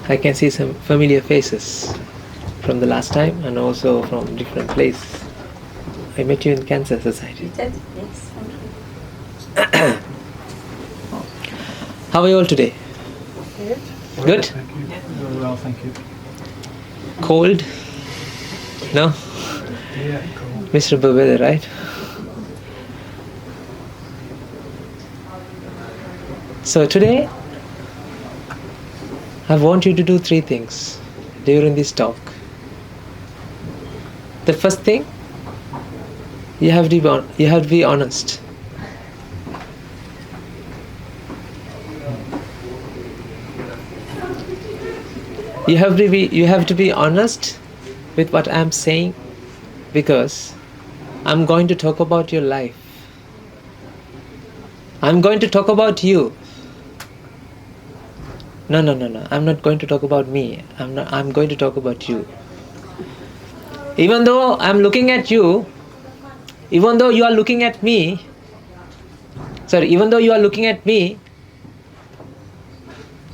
I can see some familiar faces from the last time and also from different places. I met you in Cancer Society. You did? Yes, thank you. How are you all today? Good. Good? Thank you. Very well, thank you. Cold? No? Yeah, cool. Miserable weather, right? So today, I want you to do 3 things during this talk. The first thing, you have to be honest. You have to be honest with what I'm saying, because I'm going to talk about your life. I'm going to talk about you. No. I'm not going to talk about me. I'm going to talk about you. Even though I'm looking at you, even though you are looking at me,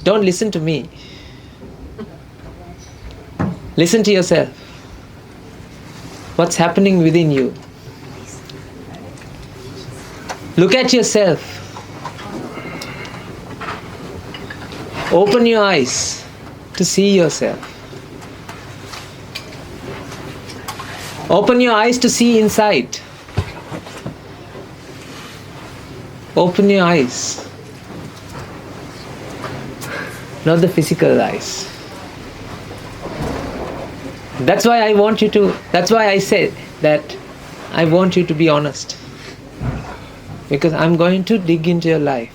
don't listen to me. Listen to yourself. What's happening within you? Look at yourself. Open your eyes to see yourself. Open your eyes to see inside. Open your eyes. Not the physical eyes. That's why I said that I want you to be honest. Because I'm going to dig into your life.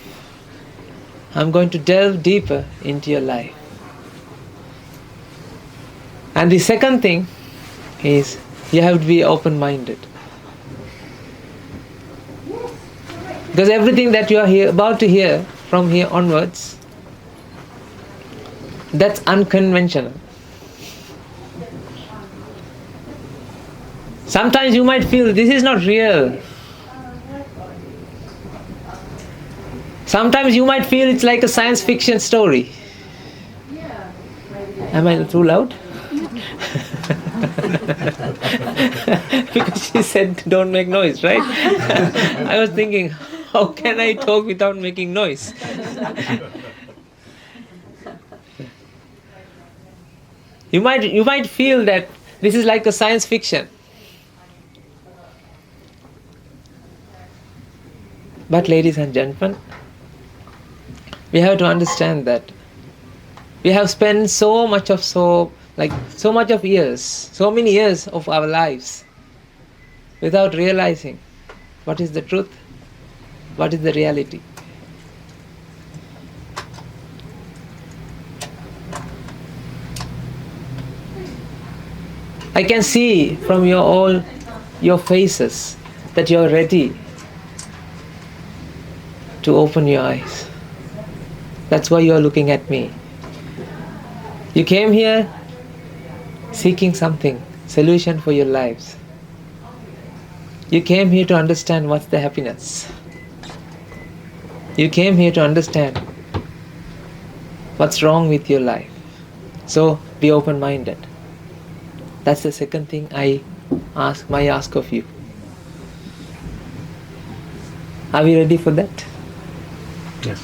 I'm going to delve deeper into your life. And the second thing is, you have to be open-minded. Because everything that you are about to hear from here onwards, that's unconventional. Sometimes you might feel this is not real. Sometimes you might feel it's like a science fiction story. Am I too loud? Because she said don't make noise, right? I was thinking, how can I talk without making noise? You might feel that this is like a science fiction. But ladies and gentlemen, we have to understand that we have spent so many years of our lives without realizing what is the truth, what is the reality. I can see from your faces that you are ready to open your eyes. That's why you are looking at me. You came here seeking something, solution for your lives. You came here to understand what's the happiness. You came here to understand what's wrong with your life. So be open-minded. That's the second thing I ask of you. Are we ready for that? Yes.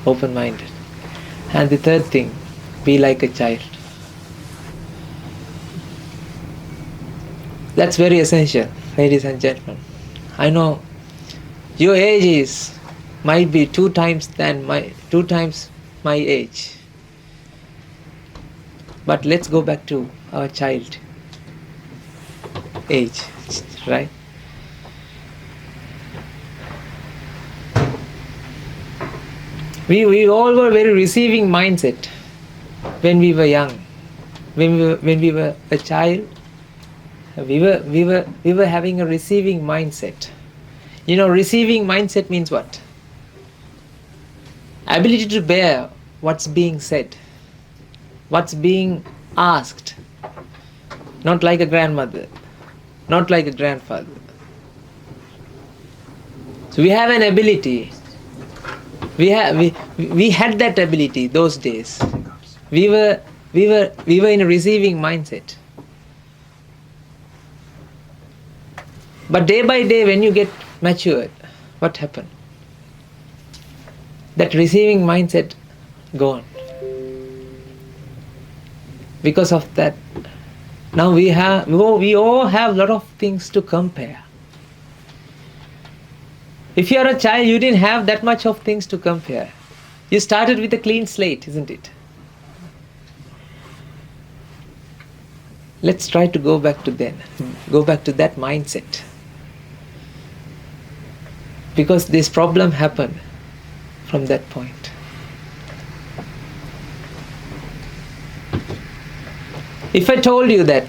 Open-minded. And the third thing, be like a child. That's very essential, ladies and gentlemen. I know your age might be 2 times my age. But let's go back to our child age, right? We all were very receiving mindset when we were young. When we were a child, we were having a receiving mindset. You know, receiving mindset means what? Ability to bear what's being said, what's being asked. Not like a grandmother, not like a grandfather. So we have an ability. We had that ability those days. We were in a receiving mindset. But day by day, when you get matured, what happened? That receiving mindset gone. Because of that, now we all have a lot of things to compare. If you are a child, you didn't have that much of things to compare. You started with a clean slate, isn't it? Let's try to go back to that mindset. Because this problem happened from that point. If I told you that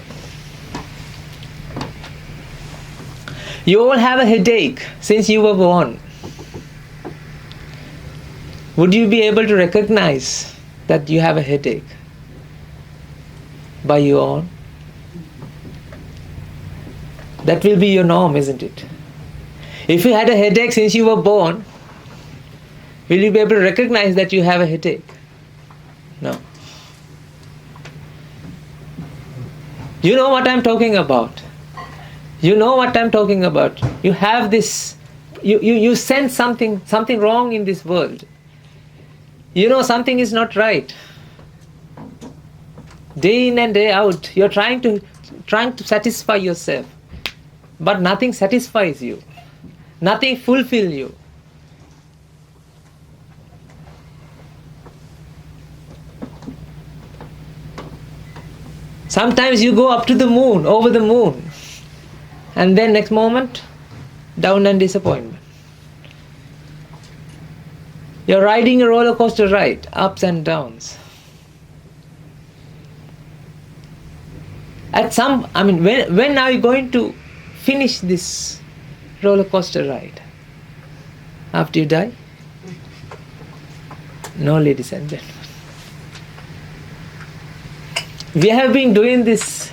you all have a headache since you were born, would you be able to recognize that you have a headache by your own? That will be your norm, isn't it? If you had a headache since you were born, will you be able to recognize that you have a headache? No. You know what I'm talking about. You know what I'm talking about. You have this, you sense something wrong in this world. You know something is not right. Day in and day out, you're trying to satisfy yourself. But nothing satisfies you. Nothing fulfills you. Sometimes you go up to the moon, over the moon, and then next moment, down and disappointment. You're riding a roller coaster ride, ups and downs. When are you going to finish this roller coaster ride? After you die? No, ladies and gentlemen. We have been doing this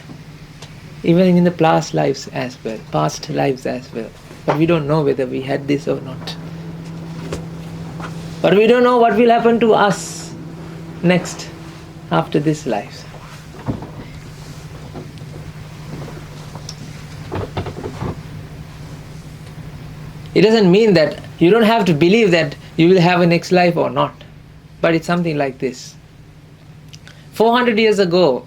even in the past lives as well, but we don't know whether we had this or not. But we don't know what will happen to us next after this life. It doesn't mean that you don't have to believe that you will have a next life or not, but it's something like this. 400 years ago,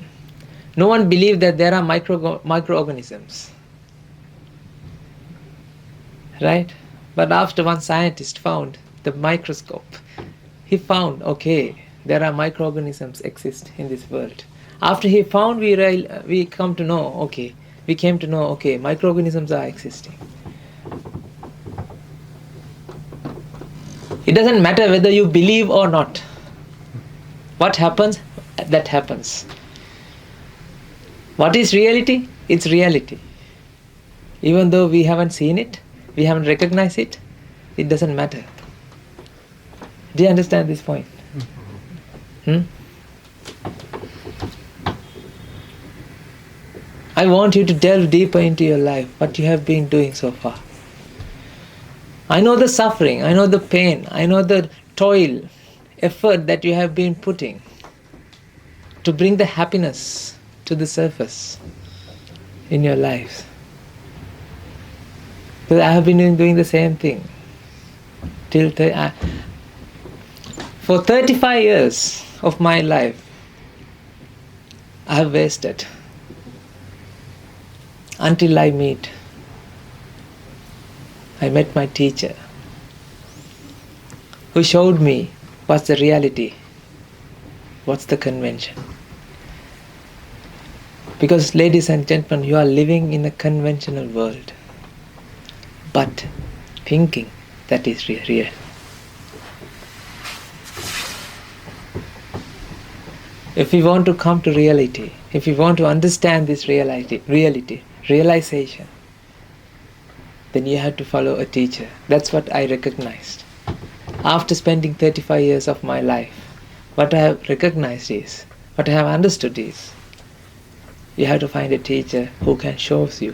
no one believed that there are microorganisms. Right? But after one scientist found the microscope, he found, okay, there are microorganisms exist in this world. After he found, we came to know, okay, microorganisms are existing. It doesn't matter whether you believe or not. What happens? That happens. What is reality? It's reality. Even though we haven't seen it, we haven't recognized it, it doesn't matter. Do you understand this point? I want you to delve deeper into your life, what you have been doing so far. I know the suffering, I know the pain, I know the toil, effort that you have been putting to bring the happiness to the surface in your lives. Because I have been doing the same thing. For 35 years of my life, I have wasted until I met my teacher, who showed me what's the reality, what's the convention. Because, ladies and gentlemen, you are living in a conventional world, but thinking that is real. If we want to come to reality, if we want to understand this realization, then you have to follow a teacher. That's what I recognized. After spending 35 years of my life, what I have recognized is, what I have understood is, you have to find a teacher who can show you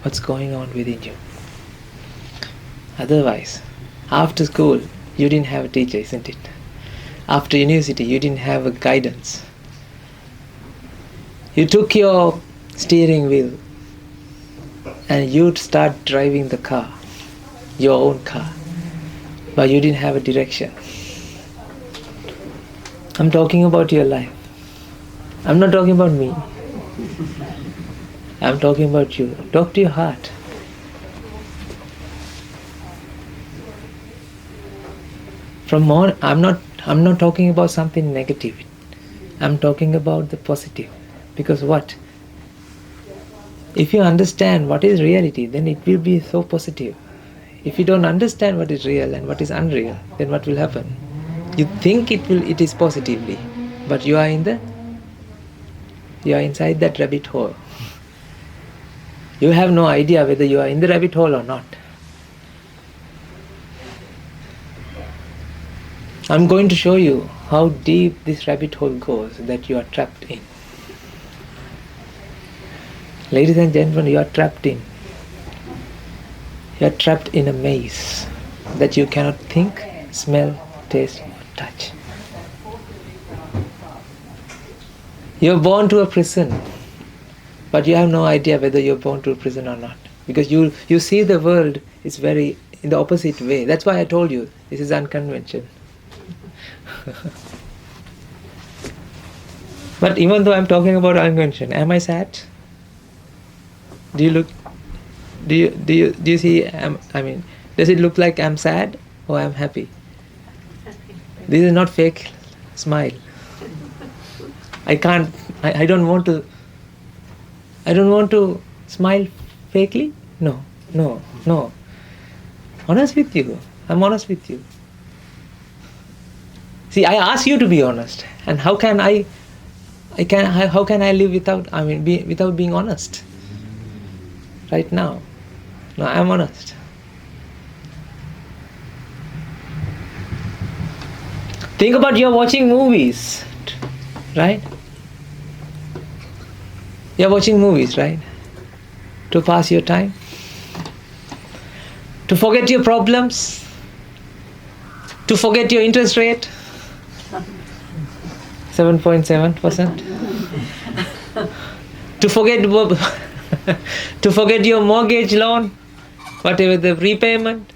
what's going on within you. Otherwise, after school, you didn't have a teacher, isn't it? After university, you didn't have a guidance. You took your steering wheel and you'd start driving the car, your own car, but you didn't have a direction. I'm talking about your life. I'm not talking about me. I'm talking about you. Talk to your heart. I'm not talking about something negative. I'm talking about the positive. Because what? If you understand what is reality, then it will be so positive. If you don't understand what is real and what is unreal, then what will happen? You think it is positively, but you are inside that rabbit hole. You have no idea whether you are in the rabbit hole or not. I'm going to show you how deep this rabbit hole goes that you are trapped in. Ladies and gentlemen, you are trapped in. You are trapped in a maze that you cannot think, smell, taste, or touch. You are born to a prison, but you have no idea whether you are born to a prison or not. Because you see the world is very in the opposite way. That's why I told you this is unconventional. But even though I'm talking about unconventional, am I sad? Do you see? Does it look like I'm sad or I'm happy? This is not fake smile. I don't want to smile fakely. No. Honest with you. I'm honest with you. See, I ask you to be honest, and how can I live without being honest? Right now, no, I'm honest. Think about you're watching movies, right? You're watching movies, right? To pass your time, to forget your problems, to forget your interest rate. 7.7%. To forget your mortgage loan, whatever the repayment.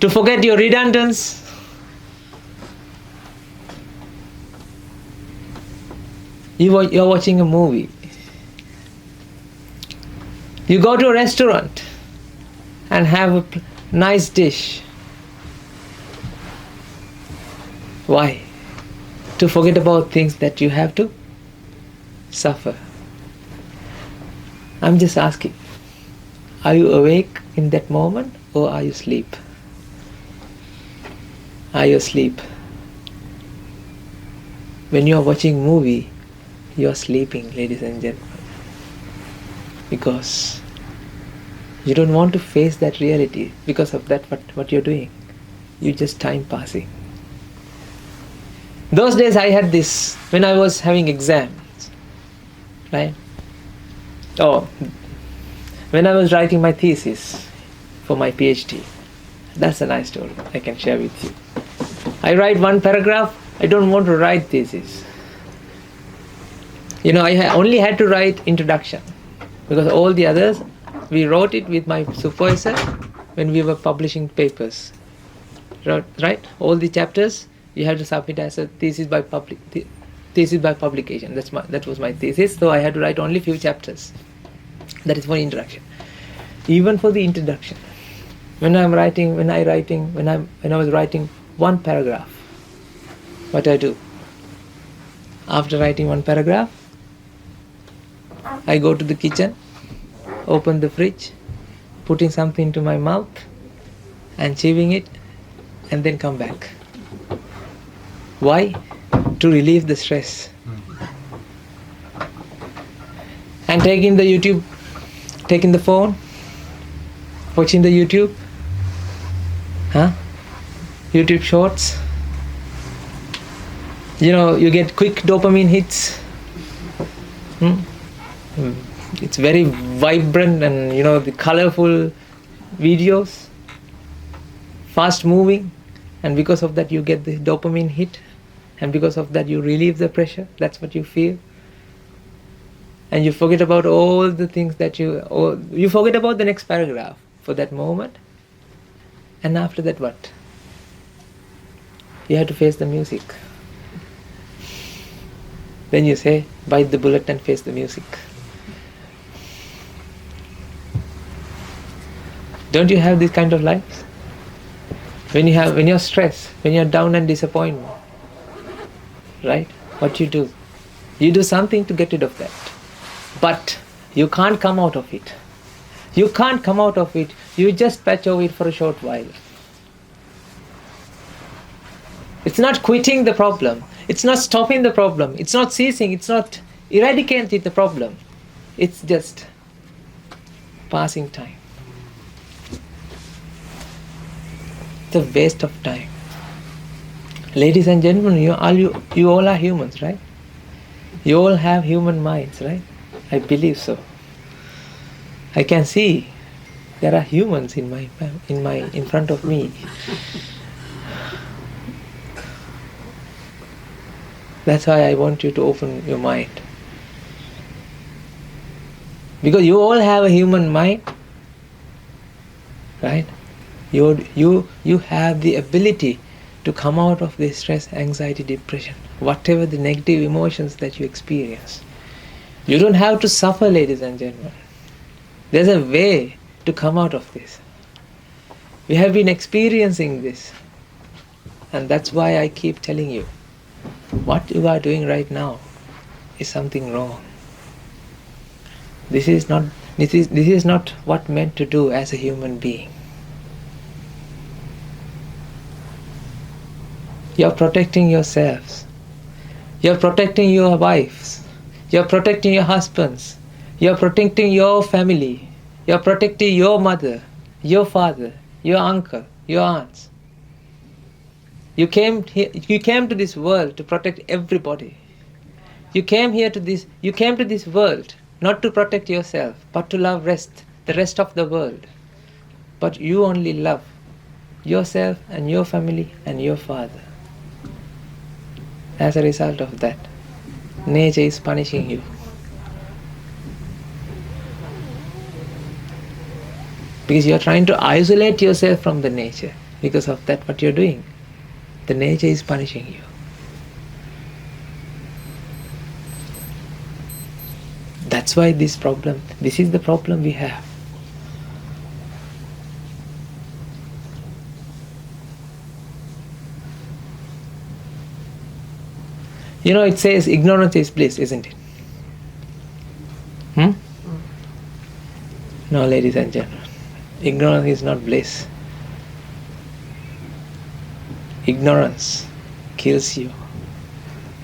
To forget your redundance. You're watching a movie. You go to a restaurant and have a nice dish. Why? To forget about things that you have to suffer. I'm just asking, are you awake in that moment or are you asleep? Are you asleep? When you are watching movie, you are sleeping, ladies and gentlemen. Because you don't want to face that reality. Because of that, what you're doing, you just time passing. Those days I had this when I was having exams, right? When I was writing my thesis for my PhD. That's a nice story I can share with you. I write one paragraph, I don't want to write thesis. I only had to write introduction because all the others, we wrote it with my supervisor when we were publishing papers. Right? All the chapters you have to submit as a thesis by publication. That was my thesis. So I had to write only few chapters. That is for introduction. Even for the introduction, when I was writing one paragraph, what I do? After writing one paragraph, I go to the kitchen, open the fridge, putting something into my mouth, and chewing it, and then come back. Why? To relieve the stress. And taking the phone, watching the YouTube, YouTube shorts. You get quick dopamine hits. It's very vibrant and the colorful videos. fast moving, and because of that you get the dopamine hit, and because of that you relieve the pressure. That's what you feel. And you forget about all the things that you forget about the next paragraph for that moment. And after that, what? You have to face the music. Then you say, bite the bullet and face the music. Don't you have this kind of lives? When you're stressed, when you're down and disappointment, right? What you do? You do something to get rid of that. But you can't come out of it. You can't come out of it. You just patch over it for a short while. It's not quitting the problem. It's not stopping the problem. It's not ceasing. It's not eradicating the problem. It's just passing time. It's a waste of time. Ladies and gentlemen, you all are humans, right? You all have human minds, right? I believe so. I can see there are humans in front of me. That's why I want you to open your mind. Because you all have a human mind, right? You have the ability to come out of this stress, anxiety, depression, whatever the negative emotions that you experience. You don't have to suffer, ladies and gentlemen. There's a way to come out of this. We have been experiencing this. And that's why I keep telling you, what you are doing right now is something wrong. This is not what meant to do as a human being. You're protecting yourselves. You're protecting your wives. You're protecting your husbands. You're protecting your family. You're protecting your mother, your father, your uncle, your aunts. You came to this world to protect everybody. You came to this world not to protect yourself, but to love the rest of the world. But you only love yourself and your family and your father. As a result of that, nature is punishing you. Because you're trying to isolate yourself from the nature. Because of that, what you're doing, the nature is punishing you. That's why this is the problem we have. You know, it says ignorance is bliss, isn't it? No, ladies and gentlemen. Ignorance is not bliss. Ignorance kills you,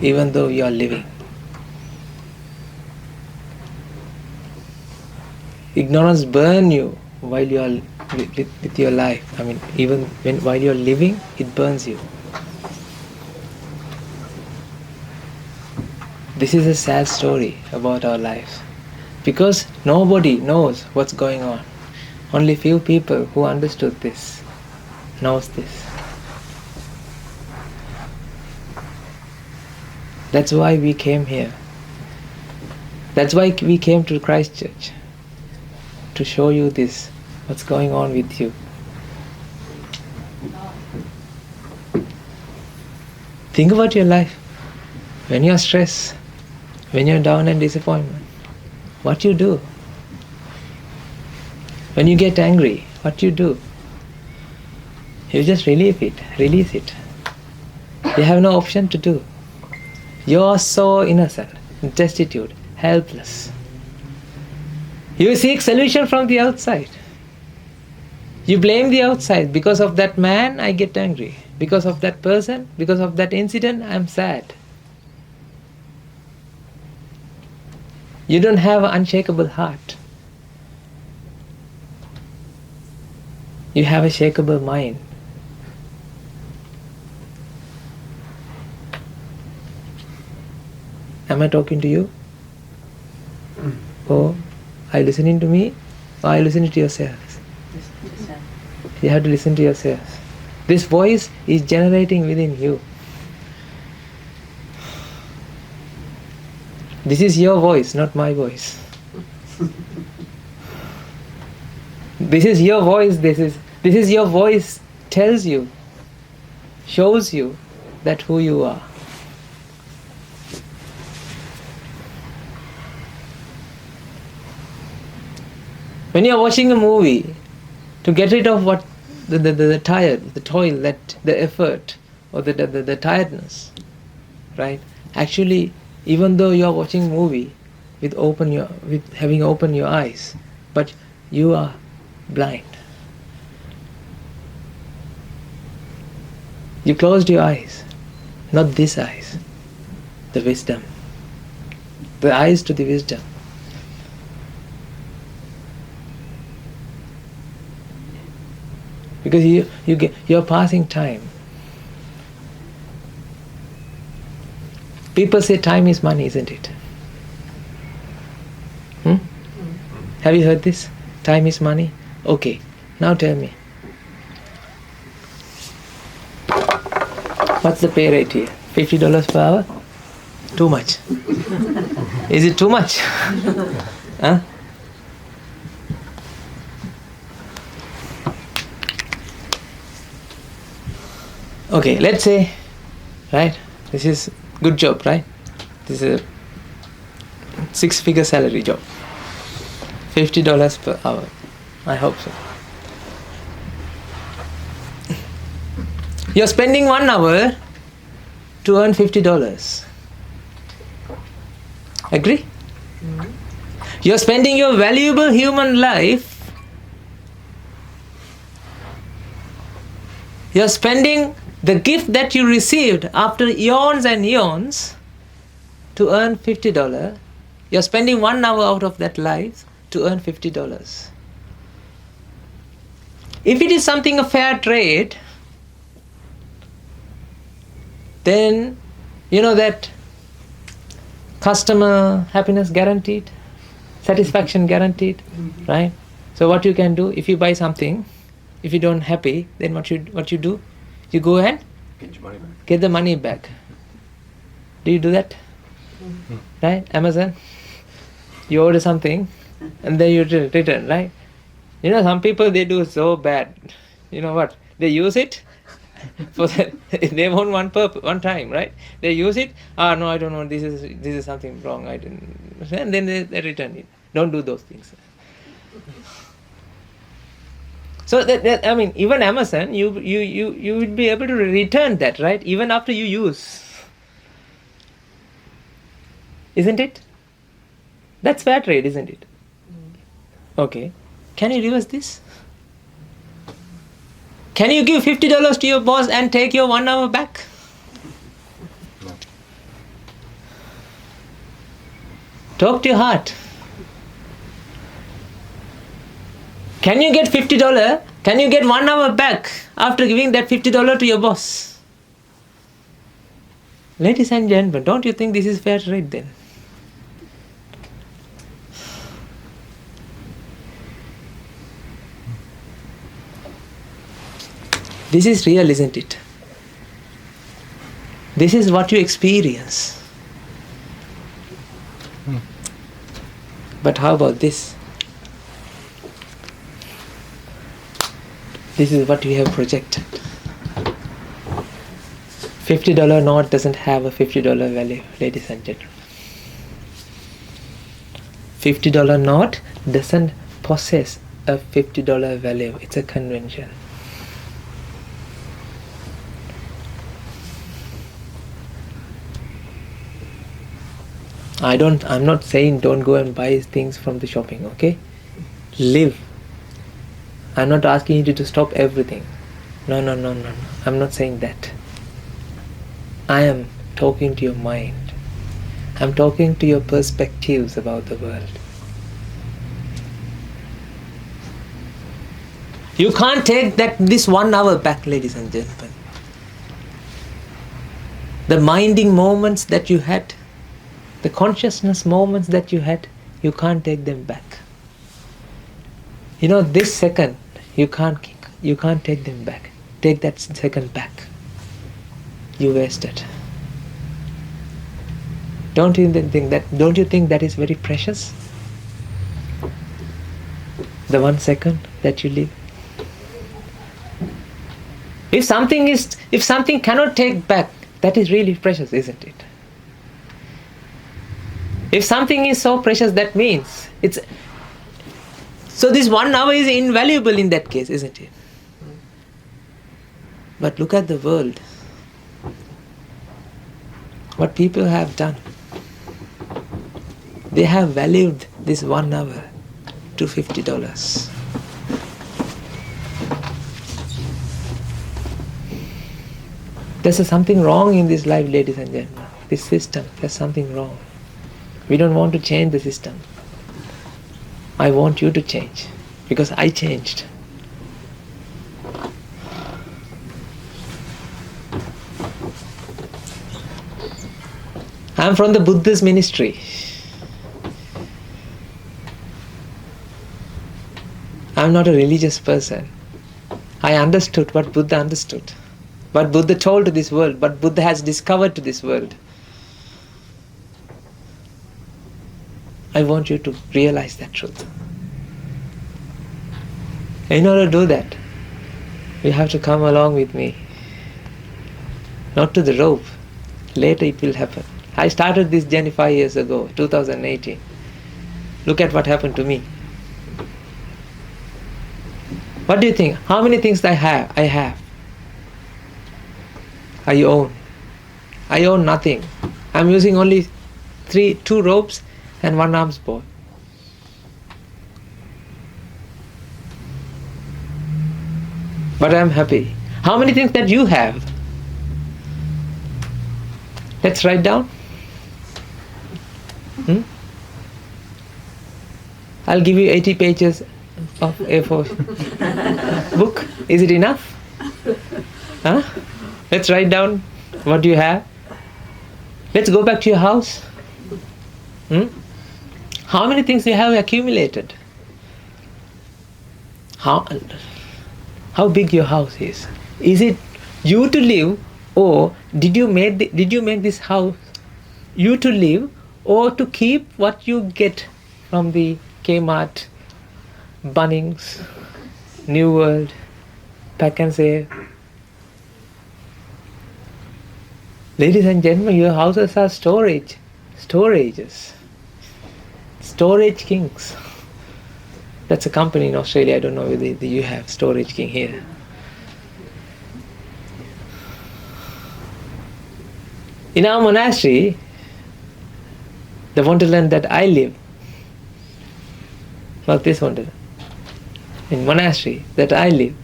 even though you are living. Ignorance burns you while you are with your life. I mean, even while you are living, it burns you. This is a sad story about our lives. Because nobody knows what's going on. Only few people who understood this knows this. That's why we came here. That's why we came to Christchurch. To show you this, what's going on with you. Think about your life. When you're stressed, when you're down and disappointment, what you do? When you get angry, what you do? You just release it. You have no option to do. You're so innocent, destitute, helpless. You seek solution from the outside. You blame the outside. Because of that man, I get angry. Because of that person, because of that incident, I'm sad. You don't have an unshakable heart. You have a shakeable mind. Am I talking to you? Or are you listening to me? Or are you listening to yourselves? Listen to yourself. You have to listen to yourselves. This voice is generating within you. This is your voice, not my voice. This is your voice, this is your voice tells you, shows you that who you are. When you are watching a movie, to get rid of what the tired, the toil, that the effort, or the tiredness, right? Actually, even though you are watching a movie with having open your eyes, but you are blind. You closed your eyes, not these eyes, the wisdom, the eyes to the wisdom. Because you're passing time. People say time is money, isn't it? Have you heard this? Time is money? Okay, now tell me. What's the pay rate here? $50 per hour? Too much. Is it too much? Huh? Okay, let's say, right, this is good job, right? This is a 6-figure salary job. $50 per hour. I hope so. You're spending 1 hour to earn $50. Agree? You're spending your valuable human life. You're spending the gift that you received after eons and eons to earn $50. You're spending 1 hour out of that life to earn $50. If it is something a fair trade, then you know that customer happiness guaranteed, satisfaction guaranteed, right? So what you can do, if you buy something, if you don't happy, then what you do? You go and Get your money back. get the money back. Do you do that? Right? Amazon? You order something and then you return, right? You know, some people, they do so bad. You know what? They use it for they want one time, right? They use it. No, I don't know. This is something wrong. I didn't. And then they return it. Don't do those things. So that I mean, even Amazon, you would be able to return that, right? Even after you use, isn't it? That's fair trade, isn't it? Okay. Can you reverse this? Can you give $50 to your boss and take your 1 hour back? No. Talk to your heart. Can you get $50? Can you get 1 hour back after giving that $50 to your boss? Ladies and gentlemen, don't you think this is fair trade then? This is real, isn't it? This is what you experience. But how about this? This is what you have projected. $50 note doesn't have a $50 value, ladies and gentlemen. $50 note doesn't possess a $50 value. It's a convention. I'm not saying don't go and buy things from the shopping, okay? Live. I'm not asking you to stop everything. No. I'm not saying that. I am talking to your mind. I'm talking to your perspectives about the world. You can't take this 1 hour back, ladies and gentlemen. The minding moments that you had, the consciousness moments that you had, you can't take them back. You know, this second, you can't take them back. take that second back, you wasted. Don't you think that is very precious? The 1 second that you live. If something cannot take back, that is really precious, isn't it? If something is so precious, that means it's... So this 1 hour is invaluable in that case, isn't it? But look at the world. What people have done. They have valued this 1 hour to $50. There's something wrong in this life, ladies and gentlemen. This system, there's something wrong. We don't want to change the system. I want you to change, because I changed. I'm from the Buddhist ministry. I'm not a religious person. I understood what Buddha understood. What Buddha told to this world, what Buddha has discovered to this world. I want you to realize that truth. In order to do that, you have to come along with me. Not to the rope. Later it will happen. I started this journey 5 years ago, 2018. Look at what happened to me. What do you think? How many things I have. I own. I own nothing. I'm using only 2 ropes and 1 arms board. But I'm happy. How many things that you have? Let's write down. I'll give you 80 pages of A4 book. Is it enough? Huh? Let's write down what you have. Let's go back to your house. How many things you have accumulated? How big your house is? Is it you to live, or did you make this house you to live, or to keep what you get from the Kmart, Bunnings, New World, Pack and Save? Ladies and gentlemen, your houses are storages, storage kings. That's a company in Australia. I don't know whether you have Storage King here. In our monastery, the wonderland that I live, not this wonderland, in monastery that I live,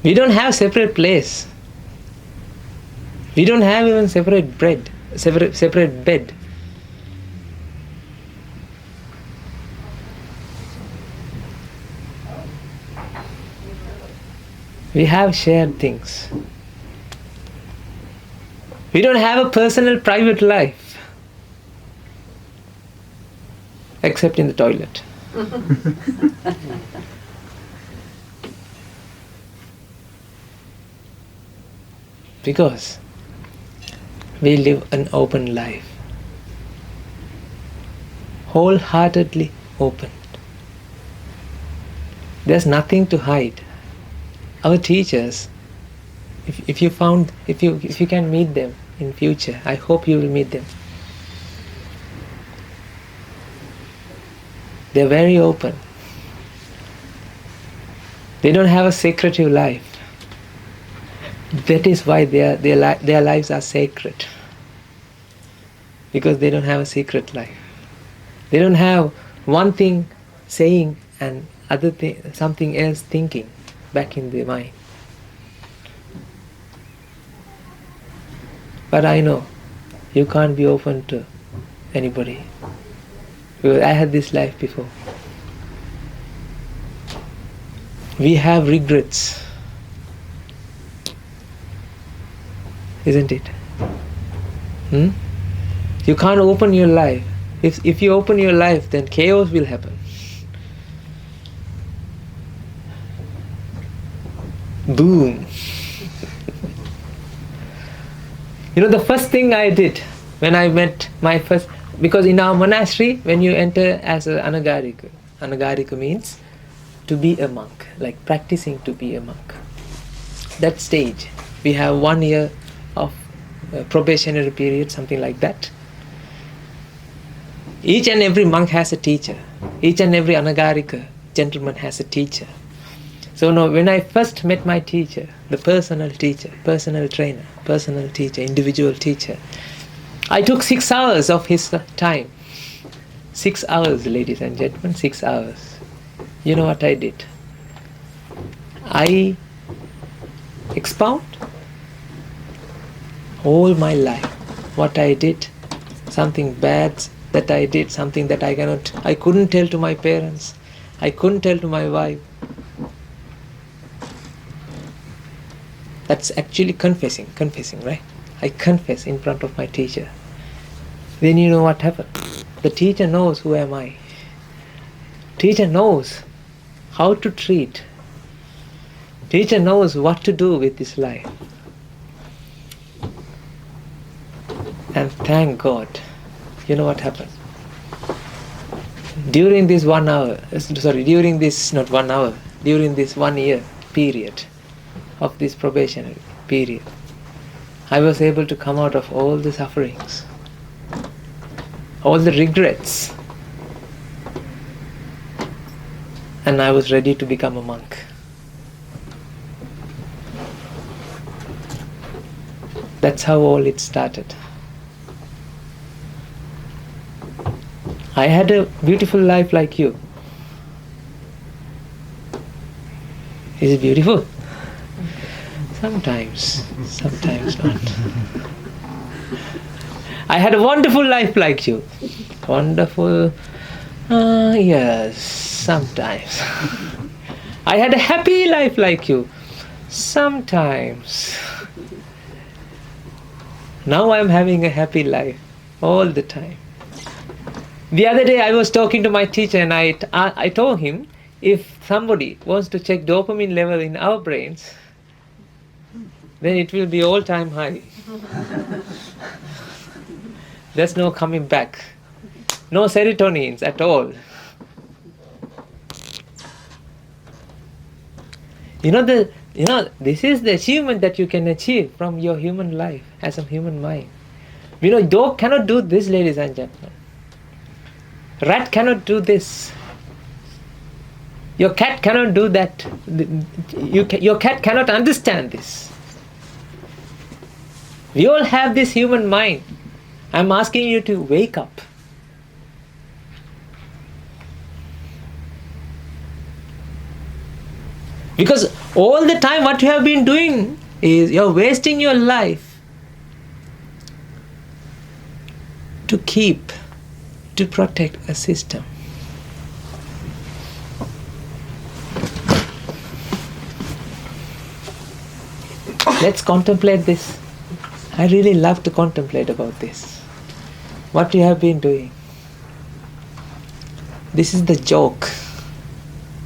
we don't have separate place. We don't have even separate bed. We have shared things. We don't have a personal private life, except in the toilet. Because we live an open life, wholeheartedly open. There's nothing to hide. Our teachers, if you can meet them in future, I hope you will meet them. They're very open. They don't have a secretive life. That is why their lives are sacred. Because they don't have a secret life. They don't have one thing saying and other thing, something else thinking back in their mind. But I know you can't be open to anybody, because I had this life before. We have regrets, isn't it? You can't open your life. If you open your life, then chaos will happen. Boom. You know, the first thing I did when I met my first, because in our monastery, when you enter as an anagarika means to be a monk, like practicing to be a monk. That stage, we have 1 year of probationary period, something like that. Each and every monk has a teacher. Each and every anagarika gentleman has a teacher. So now, when I first met my teacher, the personal teacher, personal trainer, personal teacher, individual teacher, I took 6 hours of his time. 6 hours, ladies and gentlemen, 6 hours. You know what I did? I expound all my life, what I did, something bad that I did, something that I couldn't tell to my parents, I couldn't tell to my wife. That's actually confessing, right? I confess in front of my teacher. Then you know what happened? The teacher knows who am I. Teacher knows how to treat. Teacher knows what to do with this life. And thank God, you know what happened? During this 1 hour, during this 1 year period of this probationary period, I was able to come out of all the sufferings, all the regrets, and I was ready to become a monk. That's how all it started. I had a beautiful life like you. Is it beautiful? Sometimes not. I had a wonderful life like you. Wonderful, yes, sometimes. I had a happy life like you. Sometimes. Now I am having a happy life all the time. The other day I was talking to my teacher and I told him, if somebody wants to check dopamine level in our brains, then it will be all-time high. There's no coming back. No serotonins at all. This is the achievement that you can achieve from your human life as a human mind. Dog cannot do this, ladies and gentlemen. Rat cannot do this. Your cat cannot do that. Your cat cannot understand this. We all have this human mind. I'm asking you to wake up. Because all the time what you have been doing is you're wasting your life to protect a system. Let's contemplate this. I really love to contemplate about this. What you have been doing. This is the joke.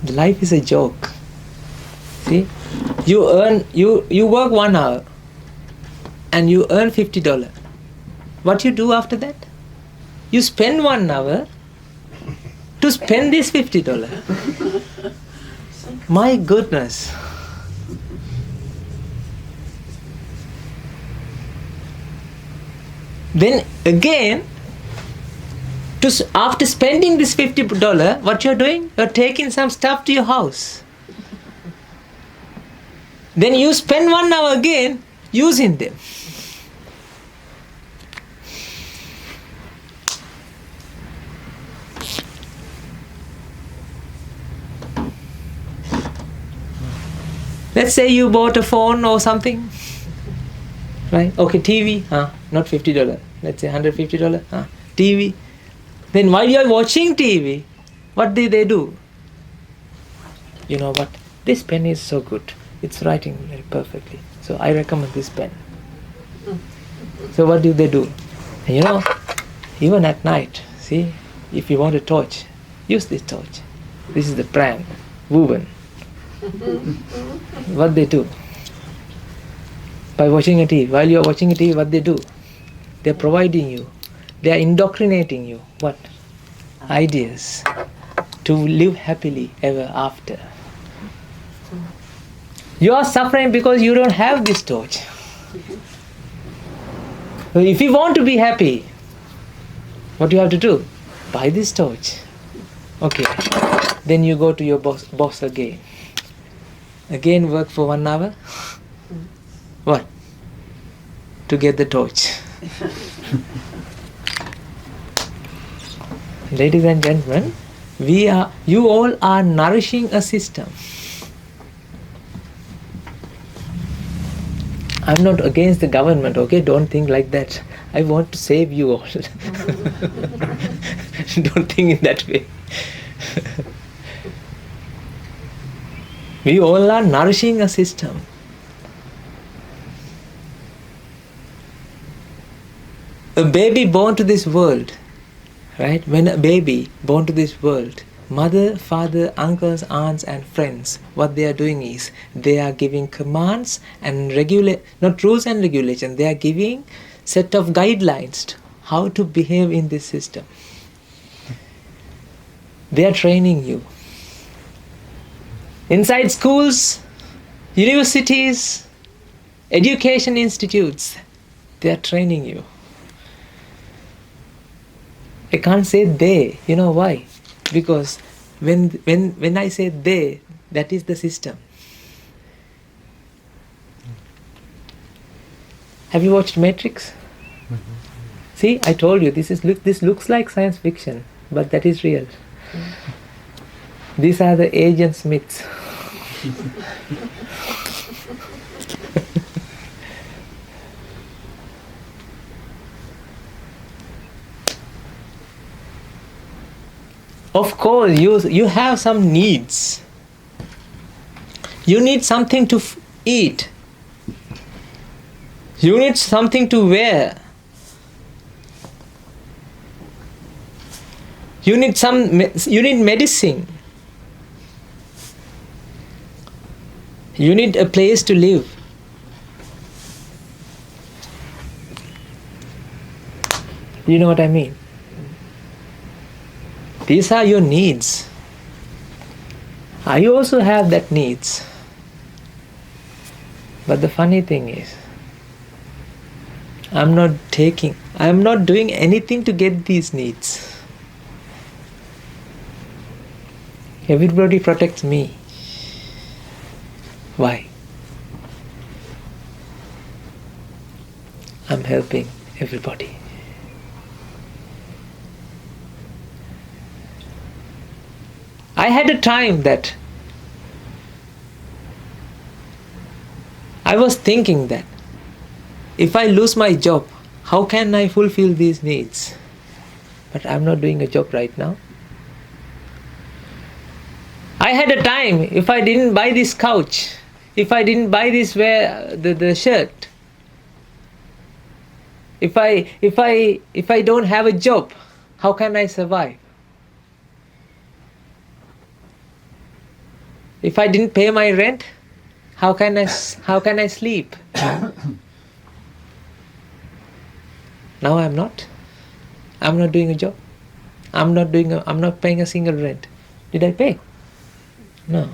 The life is a joke. See? You work 1 hour and you earn $50. What you do after that? You spend 1 hour to spend this $50. My goodness. Then again, after spending this $50, what you're doing? You're taking some stuff to your house. Then you spend 1 hour again using them. Let's say you bought a phone or something. Right? Okay, TV. Not $50. Let's say $150. TV. Then while you're watching TV, what do they do? You know what? This pen is so good. It's writing very perfectly. So I recommend this pen. So what do they do? And even at night, see, if you want a torch, use this torch. This is the brand, Woven. What they do? By watching a TV. While you are watching a TV, what they do? They are providing you. They are indoctrinating you. What? Ideas. To live happily ever after. You are suffering because you don't have this torch. If you want to be happy, what do you have to do? Buy this torch. Okay. Then you go to your boss again. Again work for 1 hour. What? To get the torch. Ladies and gentlemen, you all are nourishing a system. I'm not against the government, okay? Don't think like that. I want to save you all. Don't think in that way. We all are nourishing a system. A baby born to this world, right? When a baby born to this world, mother, father, uncles, aunts and friends, what they are doing is, they are giving commands and not rules and regulation, they are giving set of guidelines how to behave in this system. They are training you. Inside schools, universities, education institutes, they are training you. I can't say they. You know why? Because when I say they, that is the system. Have you watched Matrix? Mm-hmm. See, I told you this looks like science fiction, but that is real. These are the Agent Smiths. Of course, you have some needs. You need something to eat. You need something to wear. You need medicine. You need a place to live. You know what I mean? These are your needs. I also have that needs. But the funny thing is, I'm not doing anything to get these needs. Everybody protects me. Why? I'm helping everybody. I had a time that I was thinking that if I lose my job, how can I fulfill these needs? But I'm not doing a job right now. I had a time, if I didn't buy this couch, if I didn't buy this the shirt, if I don't have a job, how can I survive? If I didn't pay my rent, how can I sleep? Now I'm not doing a job. I'm not paying a single rent. Did I pay? No.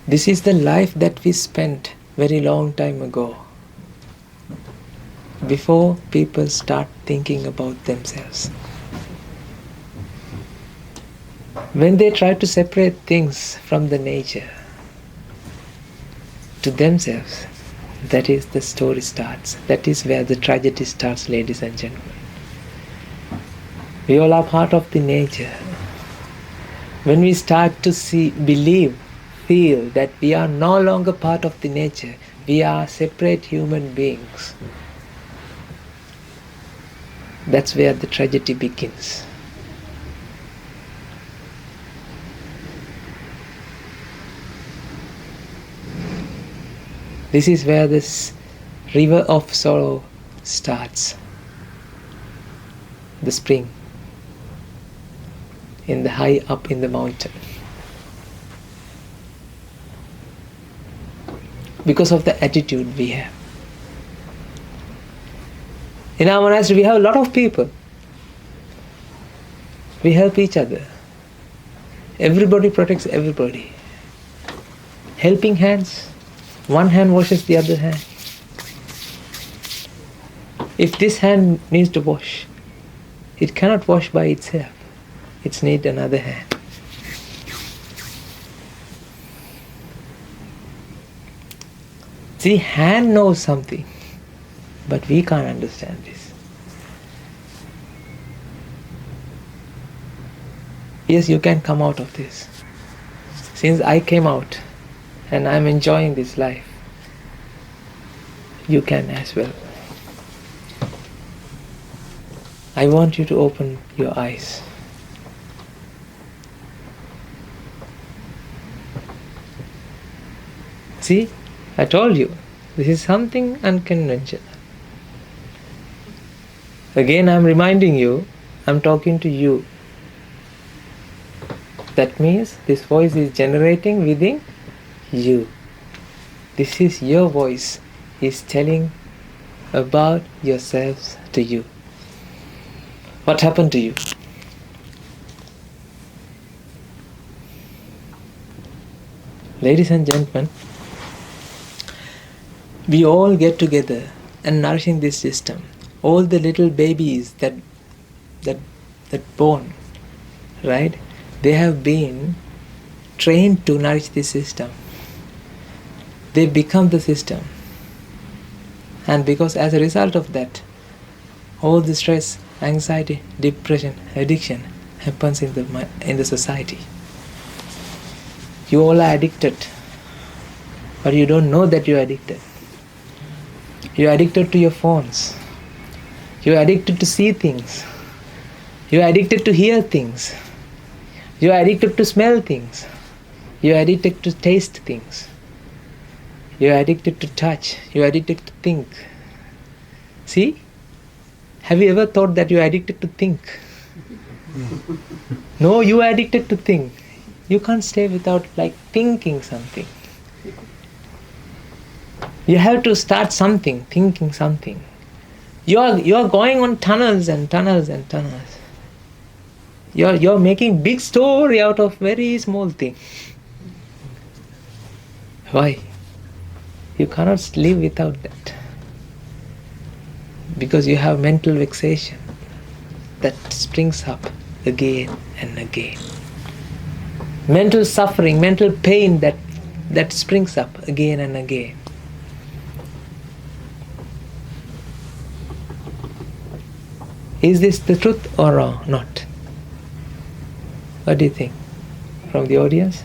This is the life that we spent very long time ago, before people start thinking about themselves. When they try to separate things from the nature to themselves, that is the story starts. That is where the tragedy starts, ladies and gentlemen. We all are part of the nature. When we start to feel that we are no longer part of the nature, we are separate human beings. That's where the tragedy begins. This is where this river of sorrow starts. The spring. High up in the mountain. because of the attitude we have. In our monastery, we have a lot of people. We help each other. Everybody protects everybody. Helping hands. One hand washes the other hand. If this hand needs to wash, it cannot wash by itself. It needs another hand. See, hand knows something, but we can't understand this. Yes, you can come out of this. Since I came out and I'm enjoying this life, you can as well. I want you to open your eyes. See, I told you, this is something unconventional. Again, I'm reminding you, I'm talking to you. That means this voice is generating within you. This is your voice, is telling about yourselves to you. What happened to you? Ladies and gentlemen, we all get together and nourishing this system. All the little babies that born, right? They have been trained to nourish this system. They become the system. And because as a result of that, all the stress, anxiety, depression, addiction happens in the society. You all are addicted, but you don't know that you are addicted. You are addicted to your phones. You are addicted to see things. You are addicted to hear things. You are addicted to smell things. You are addicted to taste things. You are addicted to touch. You are addicted to think. See? Have you ever thought that you are addicted to think? No, you are addicted to think. You can't stay without thinking something. You have to start something, thinking something. You are going on tunnels and tunnels and tunnels. You're making big story out of very small thing. Why? You cannot live without that. Because you have mental vexation that springs up again and again. Mental suffering, mental pain that springs up again and again. Is this the truth or not? What do you think? From the audience?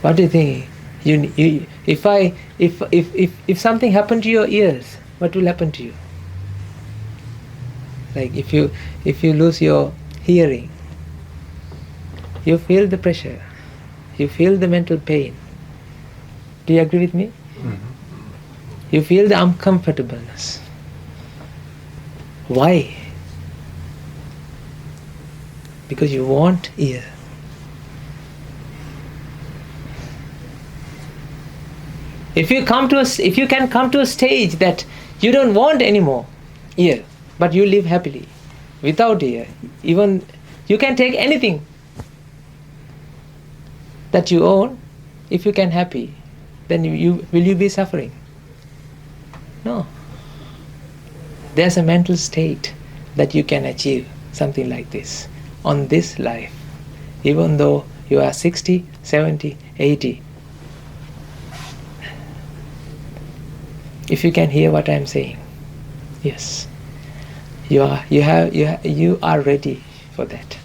What do you think? If something happened to your ears, what will happen to you? Like if you lose your hearing, you feel the pressure, you feel the mental pain. Do you agree with me? Mm-hmm. You feel the uncomfortableness. Why? Because you want ear. If you can come to a stage that you don't want anymore ear, but you live happily without ear, even you can take anything that you own. If you can happy, then will you be suffering? No. There's a mental state that you can achieve something like this on this life, even though you are 60, 70, 80. If you can hear what I am saying, yes, you are ready for that.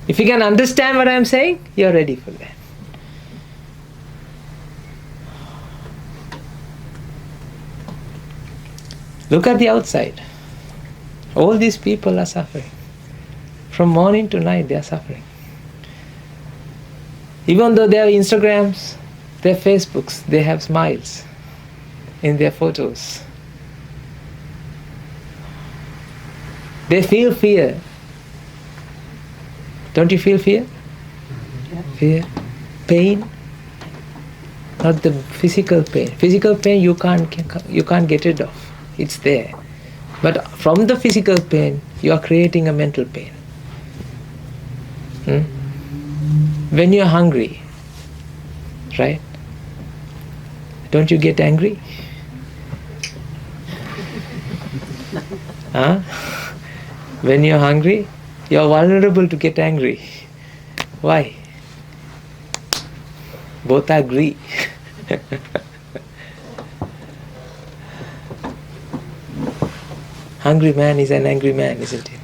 If you can understand what I am saying, you are ready for that. Look at the outside. All these people are suffering. From morning to night they are suffering. Even though they have Instagrams, their Facebooks, they have smiles in their photos. They feel fear. Don't you feel fear? Fear, pain, not the physical pain. Physical pain you can't get rid of. It's there. But from the physical pain, you are creating a mental pain. When you are hungry, right? Don't you get angry? Huh? When you are hungry, you are vulnerable to get angry. Why? Both agree. Hungry man is an angry man, isn't it?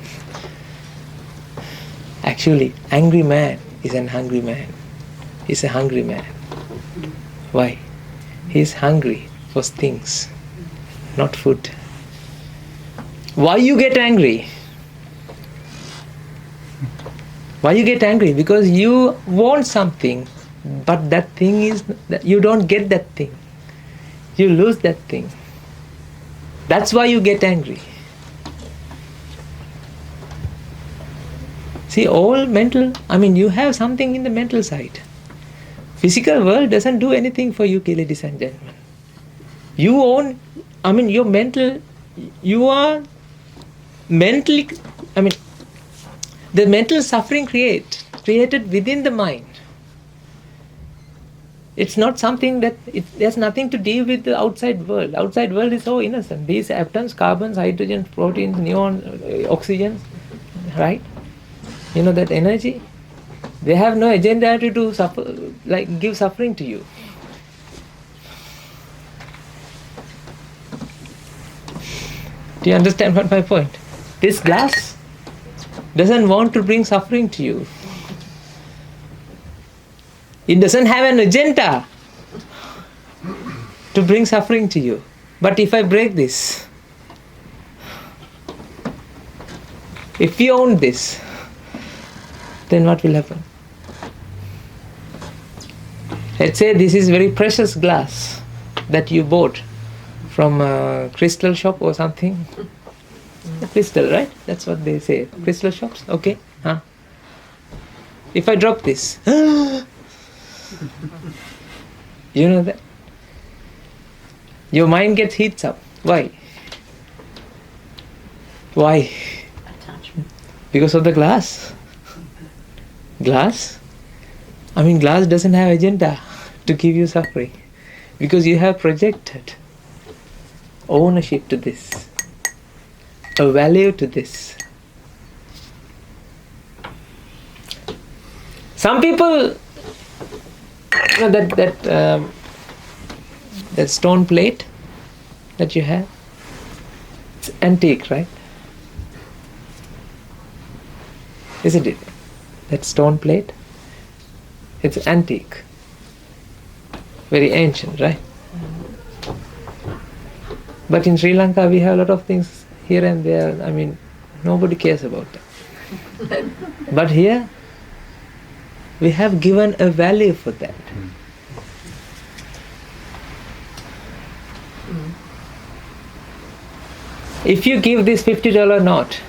Actually, angry man is an hungry man. He's a hungry man. Why? He's hungry for things, not food. Why you get angry? Why you get angry? Because you want something, but that thing is, you don't get that thing. You lose that thing. That's why you get angry. See, all mental, you have something in the mental side. Physical world doesn't do anything for you, ladies and gentlemen. You own, your mental, you are mentally, the mental suffering created within the mind. It's not something that, there's nothing to deal with the outside world. Outside world is so innocent. These atoms, carbons, hydrogen, proteins, neon, oxygen, right? You know that energy? They have no agenda to do give suffering to you. Do you understand what my point? This glass doesn't want to bring suffering to you. It doesn't have an agenda to bring suffering to you. But if I break this, if you own this, then what will happen? Let's say this is very precious glass that you bought from a crystal shop or something. Crystal, right? That's what they say. Crystal shops? Okay. Huh? If I drop this, you know that? Your mind gets heats up. Why? Why? Attachment. Because of the glass. Glass? Glass doesn't have agenda to give you suffering. Because you have projected ownership to this, a value to this. Some people, that stone plate that you have, it's antique, right? Isn't it? That stone plate, it's antique, very ancient, right? But in Sri Lanka we have a lot of things here and there, nobody cares about that. But here, we have given a value for that. If you give this $50 note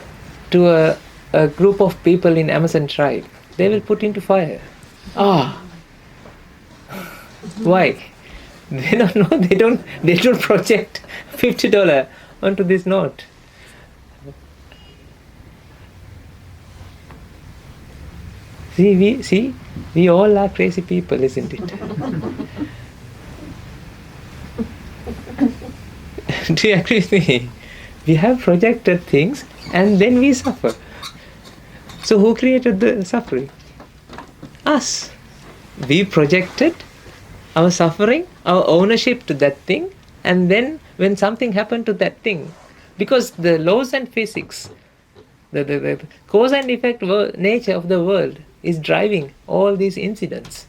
to a group of people in Amazon tribe, they will put into fire. Why? They don't know, they don't project $50 onto this note. We all are crazy people, isn't it? Do you agree with me? We have projected things and then we suffer. So who created the suffering? Us. We projected our suffering, our ownership to that thing, and then when something happened to that thing, because the laws and physics, the cause and effect nature of the world is driving all these incidents.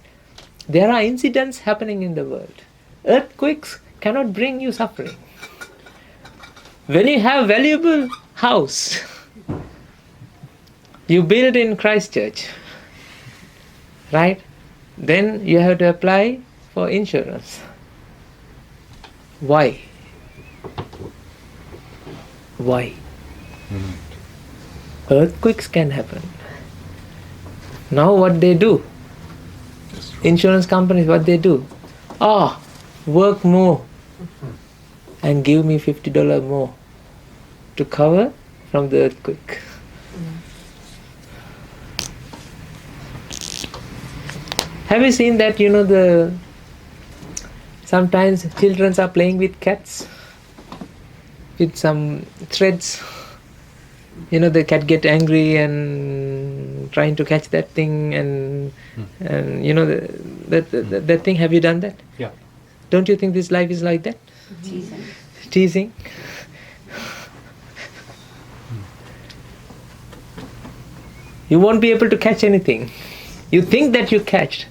There are incidents happening in the world. Earthquakes cannot bring you suffering. When you have valuable house, you build in Christchurch, right? Then you have to apply for insurance. Why? Why? Earthquakes can happen. Now what they do? Insurance companies, what they do? Work more and give me $50 more to cover from the earthquake. Have you seen that, sometimes children are playing with cats, with some threads. The cat get angry and trying to catch that thing and that thing. Have you done that? Yeah. Don't you think this life is like that? Teasing. You won't be able to catch anything. You think that you catched,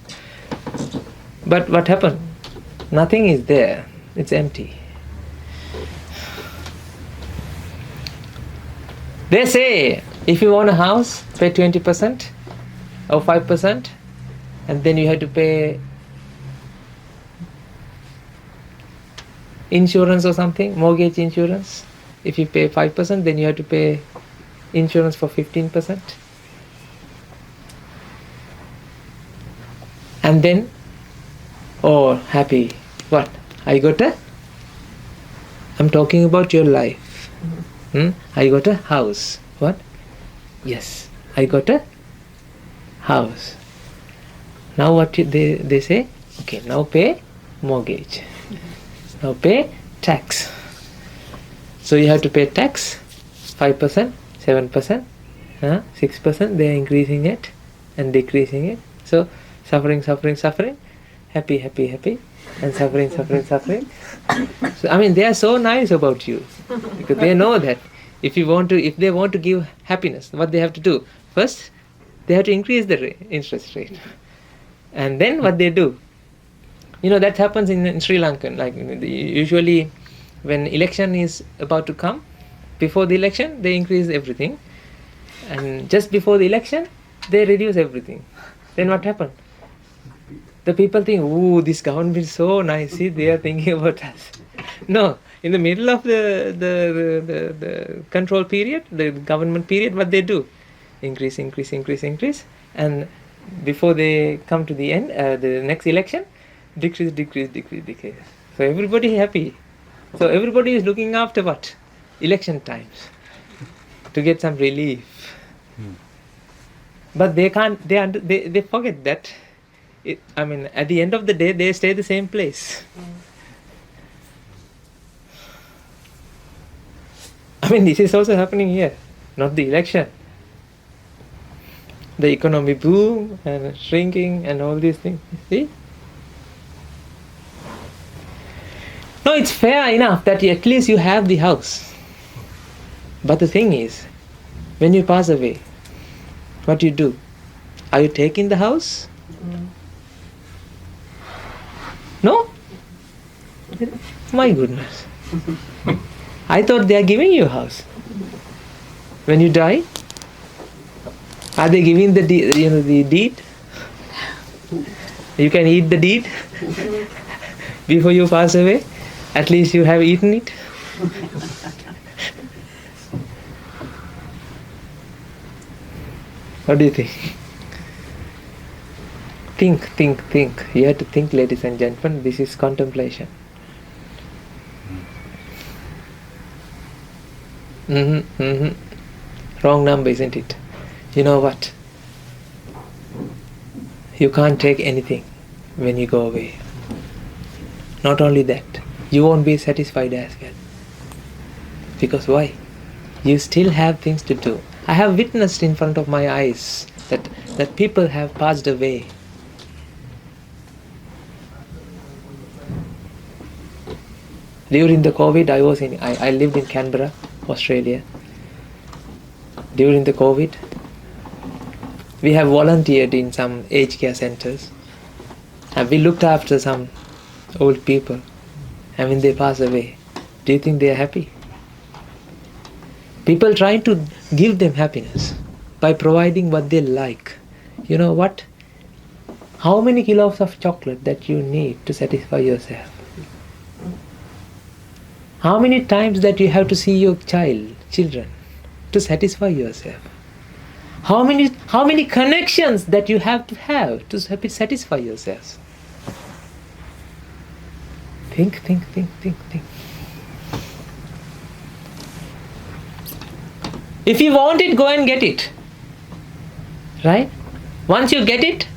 but what happened? Nothing is there. It's empty. They say, if you want a house, pay 20% or 5%, and then you have to pay insurance or something, mortgage insurance. If you pay 5%, then you have to pay insurance for 15%. And then, happy. What? I'm talking about your life. I got a house. What? Yes, I got a house. Now what they say? Okay, now pay mortgage. Now pay tax. So you have to pay tax, 5%, 7%, 6%. They are increasing it and decreasing it. So suffering, happy, and suffering. So they are so nice about you because they know that if they want to give happiness, what they have to do? First, they have to increase the interest rate, and then what they do? That happens in Sri Lanka. Usually, when election is about to come, before the election they increase everything, and just before the election they reduce everything. Then what happened? The people think, this government is so nice. See, they are thinking about us. No, in the middle of the control period, the government period, what they do? Increase. And before they come to the end, the next election, decrease. So everybody happy. So everybody is looking after what? Election times. To get some relief. But they can't, they forget that. At the end of the day, they stay the same place. This is also happening here, not the election. The economy boom and shrinking and all these things. See? No, it's fair enough that at least you have the house. But the thing is, when you pass away, what do you do? Are you taking the house? No? My goodness. I thought they are giving you a house. When you die, are they giving the deed? You can eat the deed before you pass away. At least you have eaten it. What do you think? Think. You have to think, ladies and gentlemen. This is contemplation. Wrong number, isn't it? You know what? You can't take anything when you go away. Not only that, you won't be satisfied as well. Because why? You still have things to do. I have witnessed in front of my eyes that people have passed away. During the COVID, I lived in Canberra, Australia. During the COVID, we have volunteered in some aged care centers, and we looked after some old people. And when they pass away, do you think they are happy? People trying to give them happiness by providing what they like. You know what? How many kilos of chocolate that you need to satisfy yourself? How many times that you have to see your children to satisfy yourself? How many connections that you have to satisfy yourselves? Think. If you want it, go and get it. Right? Once you get it,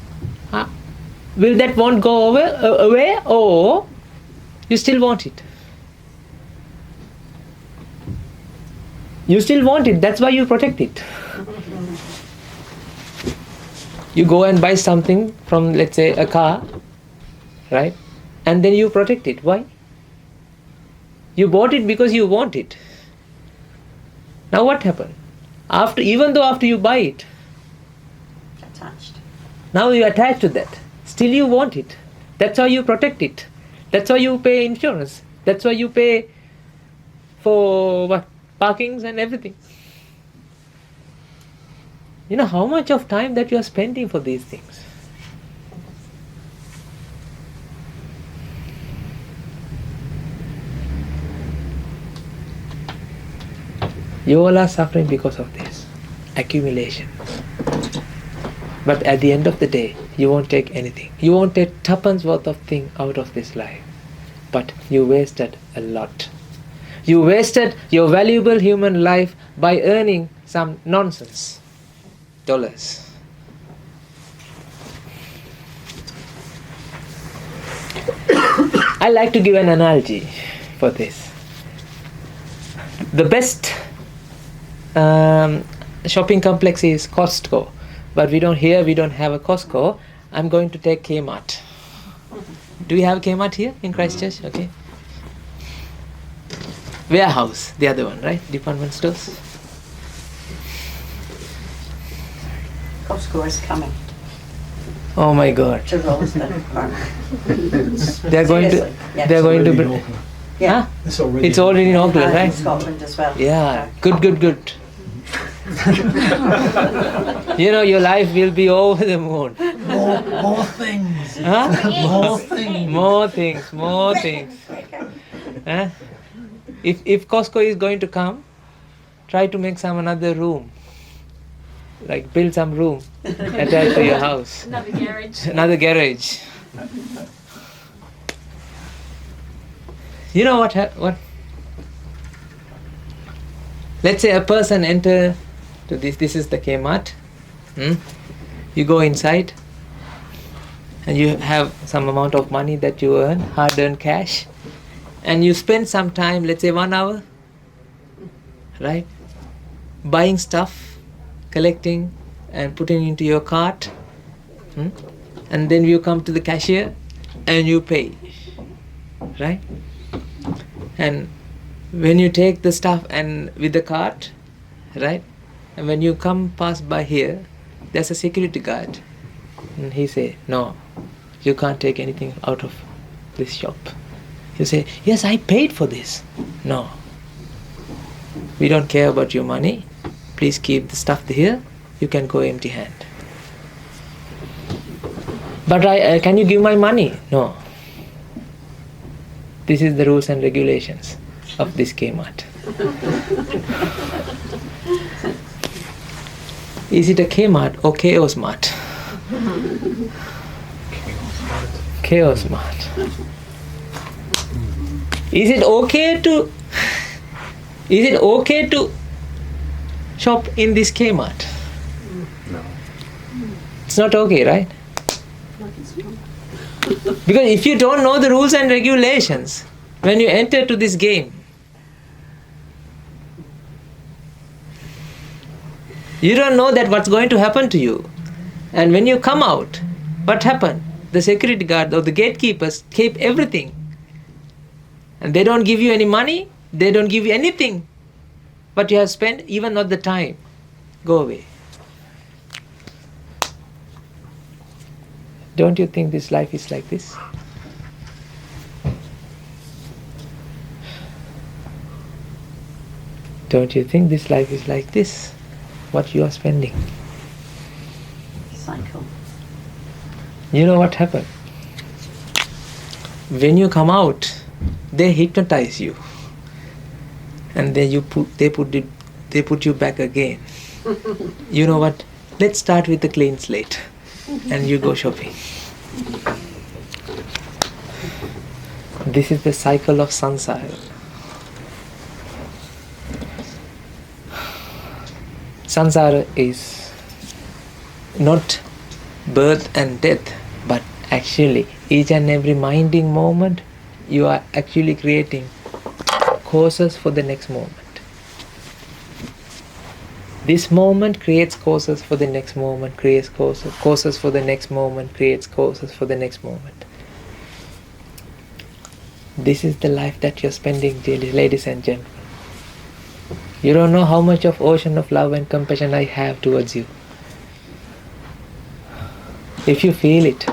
will that want go away, or you still want it? You still want it, that's why you protect it. You go and buy something from, let's say, a car, right? And then you protect it. Why? You bought it because you want it. Now what happened? Even though after you buy it, Attached. now you attach to that. Still you want it. That's how you protect it. That's why you pay insurance. That's why you pay for what? Parkings and everything. You know how much of time that you are spending for these things. You all are suffering because of this accumulation. But at the end of the day, you won't take anything. You won't take tuppence worth of thing out of this life. But you wasted a lot. You wasted your valuable human life by earning some nonsense. Dollars. I like to give an analogy for this. The best shopping complex is Costco, but we don't have a Costco. I'm going to take Kmart. Do we have Kmart here in Christchurch? Okay. Warehouse, the other one, right? Department stores. Costco is coming Oh my God! to Roseland Park. They're going to. Seriously, yes. They're going to. Already in Huh? Auckland. Yeah. It's already in Auckland, And in right? Scotland as well. Yeah. Good. You know, your life will be over the moon. More things. Huh? More things. More things. Huh? If Costco is going to come, try to make some another room. Like build some room attached to your house. Another garage. You know what? Let's say a person enter to this. This is the Kmart. You go inside, and you have some amount of money that you earn, hard-earned cash, and you spend some time, let's say 1 hour, right, buying stuff, collecting, and putting into your cart, and then you come to the cashier, and you pay, right? And when you take the stuff and with the cart, right, and when you come past by here, there's a security guard, and he say, no, you can't take anything out of this shop. You say, yes, I paid for this. No, we don't care about your money. Please keep the stuff here. You can go empty hand. But can you give my money? No. This is the rules and regulations of this Kmart. Is it a Kmart or Chaos Mart? Chaos Mart. Is it okay to shop in this Kmart? No. It's not okay, right? Because if you don't know the rules and regulations, when you enter to this game, you don't know that what's going to happen to you. And when you come out, what happened? The security guard or the gatekeepers keep everything. And they don't give you any money, they don't give you anything. But you have spent even not the time. Go away. Don't you think this life is like this? Don't you think this life is like this? What you are spending? Cycle. You know what happened? When you come out, they hypnotize you, and then they put you back again. You know what Let's start with a clean slate and you go shopping. This is the cycle of samsara. Samsara is not birth and death, but actually each and every minding moment you are actually creating causes for the next moment. This moment creates causes for the next moment, creates causes for the next moment, creates causes for the next moment. This is the life that you're spending, ladies and gentlemen. You don't know how much of ocean of love and compassion I have towards you. If you feel it,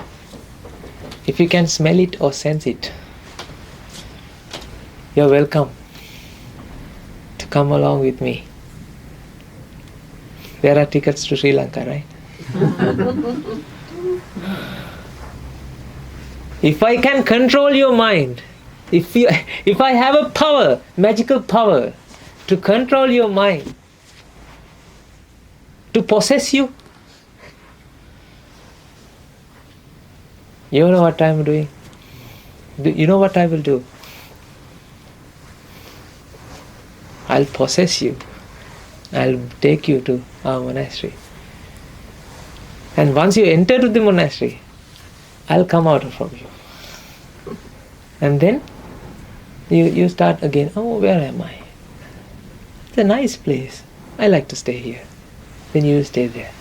if you can smell it or sense it, you're welcome to come along with me. There are tickets to Sri Lanka, right? If I can control your mind, if I have a power, magical power, to control your mind, to possess you, you know what I'm doing? You know what I will do? I'll possess you. I'll take you to our monastery. And once you enter to the monastery, I'll come out from you. And then you start again, oh, where am I? It's a nice place. I like to stay here. Then you stay there.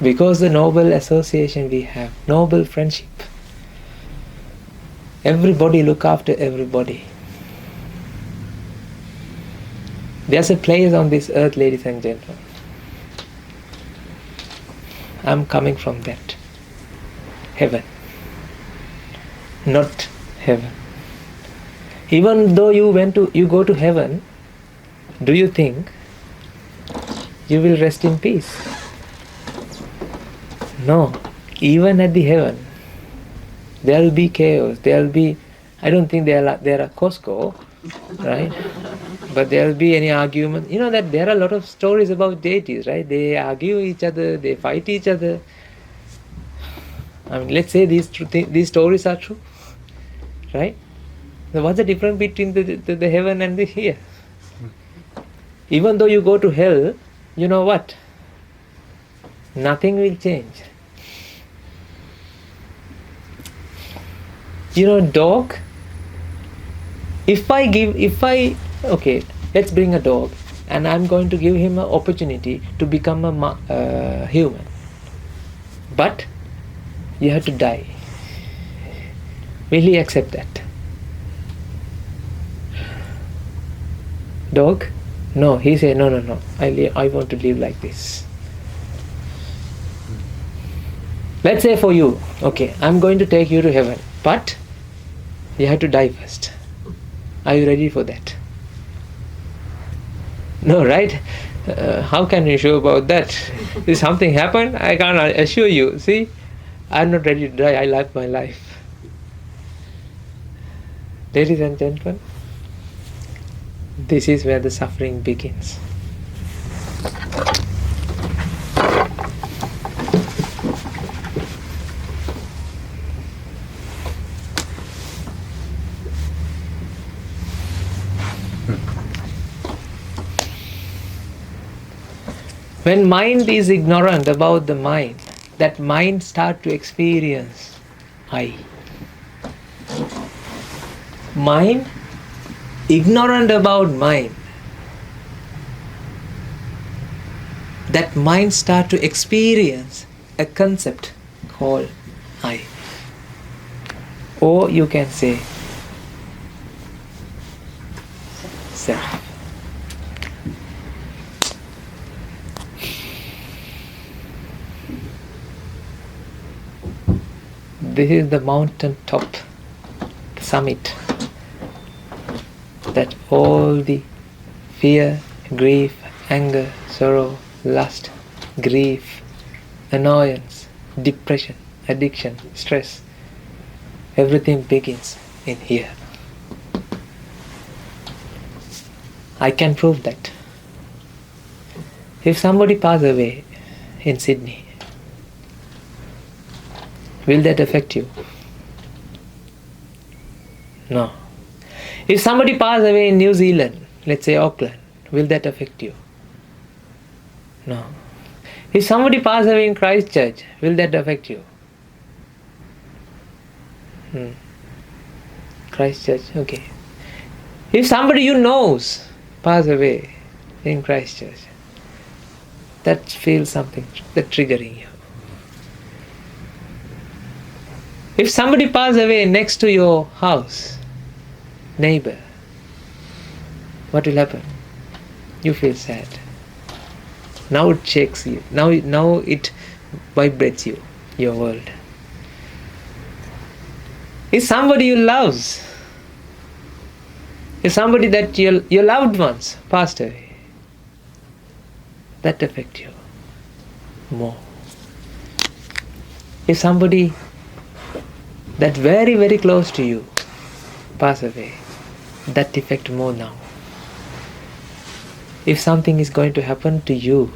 Because the noble association we have, noble friendship, everybody look after everybody. There's a place on this earth, ladies and gentlemen. I'm coming from that. Heaven. Not heaven. Even though you go to heaven, do you think you will rest in peace? No. Even at the heaven, there will be chaos. There will be, I don't think there are Costco, right? But there will be any argument. You know that there are a lot of stories about deities, right? They argue each other, they fight each other. I mean, let's say these stories are true, right? So what's the difference between the heaven and the here? Even though you go to hell, you know what? Nothing will change. You know, dog, okay, let's bring a dog and I'm going to give him an opportunity to become a human. But you have to die. Will he accept that? Dog? No, he said, no, I want to live like this. Let's say for you, okay, I'm going to take you to heaven, but you have to die first. Are you ready for that? No, right? How can you sure about that? If something happened, I can't assure you. See, I'm not ready to die. I like my life. Ladies and gentlemen, this is where the suffering begins. When mind is ignorant about the mind, that mind starts to experience I. Mind, ignorant about mind, that mind starts to experience a concept called I. Or you can say self. This is the mountain top, the summit, that all the fear, grief, anger, sorrow, lust, grief, annoyance, depression, addiction, stress, everything begins in here. I can prove that. If somebody pass away in Sydney, will that affect you? No. If somebody pass away in New Zealand, let's say Auckland, will that affect you? No. If somebody pass away in Christchurch, will that affect you? Christchurch, okay. If somebody you knows pass away in Christchurch, that feels something, that triggering you. If somebody pass away next to your house, neighbor, what will happen? You feel sad. Now it shakes you. Now it vibrates you, your world. If somebody you loves, if somebody that your loved ones passed away, that affects you more. If somebody that very, very close to you pass away, that affect more now. If something is going to happen to you,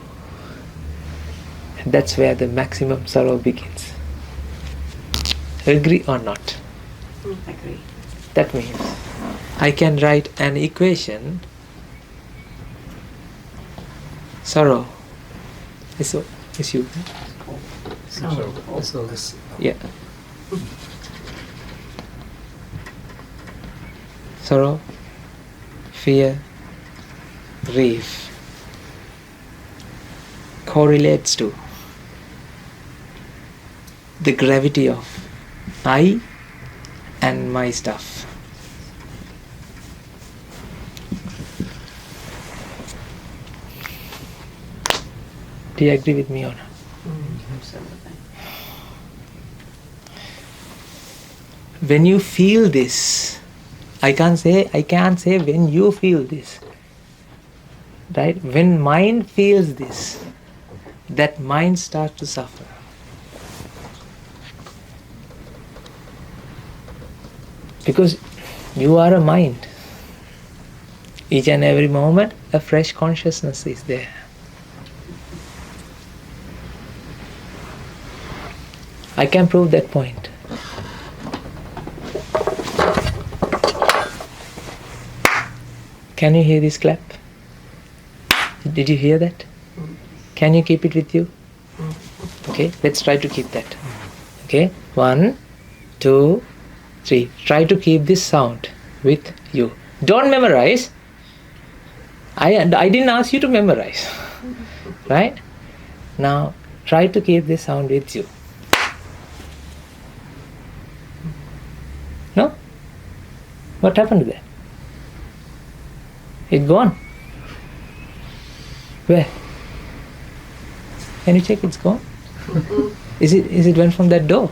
that's where the maximum sorrow begins. Agree or not? Agree. That means I can write an equation. Sorrow is you. So this. Yeah. Sorrow, fear, grief correlates to the gravity of I and my stuff. Do you agree with me or not? Absolutely. When you feel this, I can't say when you feel this. Right? When mind feels this, that mind starts to suffer. Because you are a mind. Each and every moment, a fresh consciousness is there. I can prove that point. Can you hear this clap? Did you hear that? Can you keep it with you? Okay, let's try to keep that. Okay, 1, 2, 3. Try to keep this sound with you. Don't memorize. I didn't ask you to memorize. Right? Now, try to keep this sound with you. No? What happened to that? It's gone. Where? Can you check it's gone? Is it went from that door?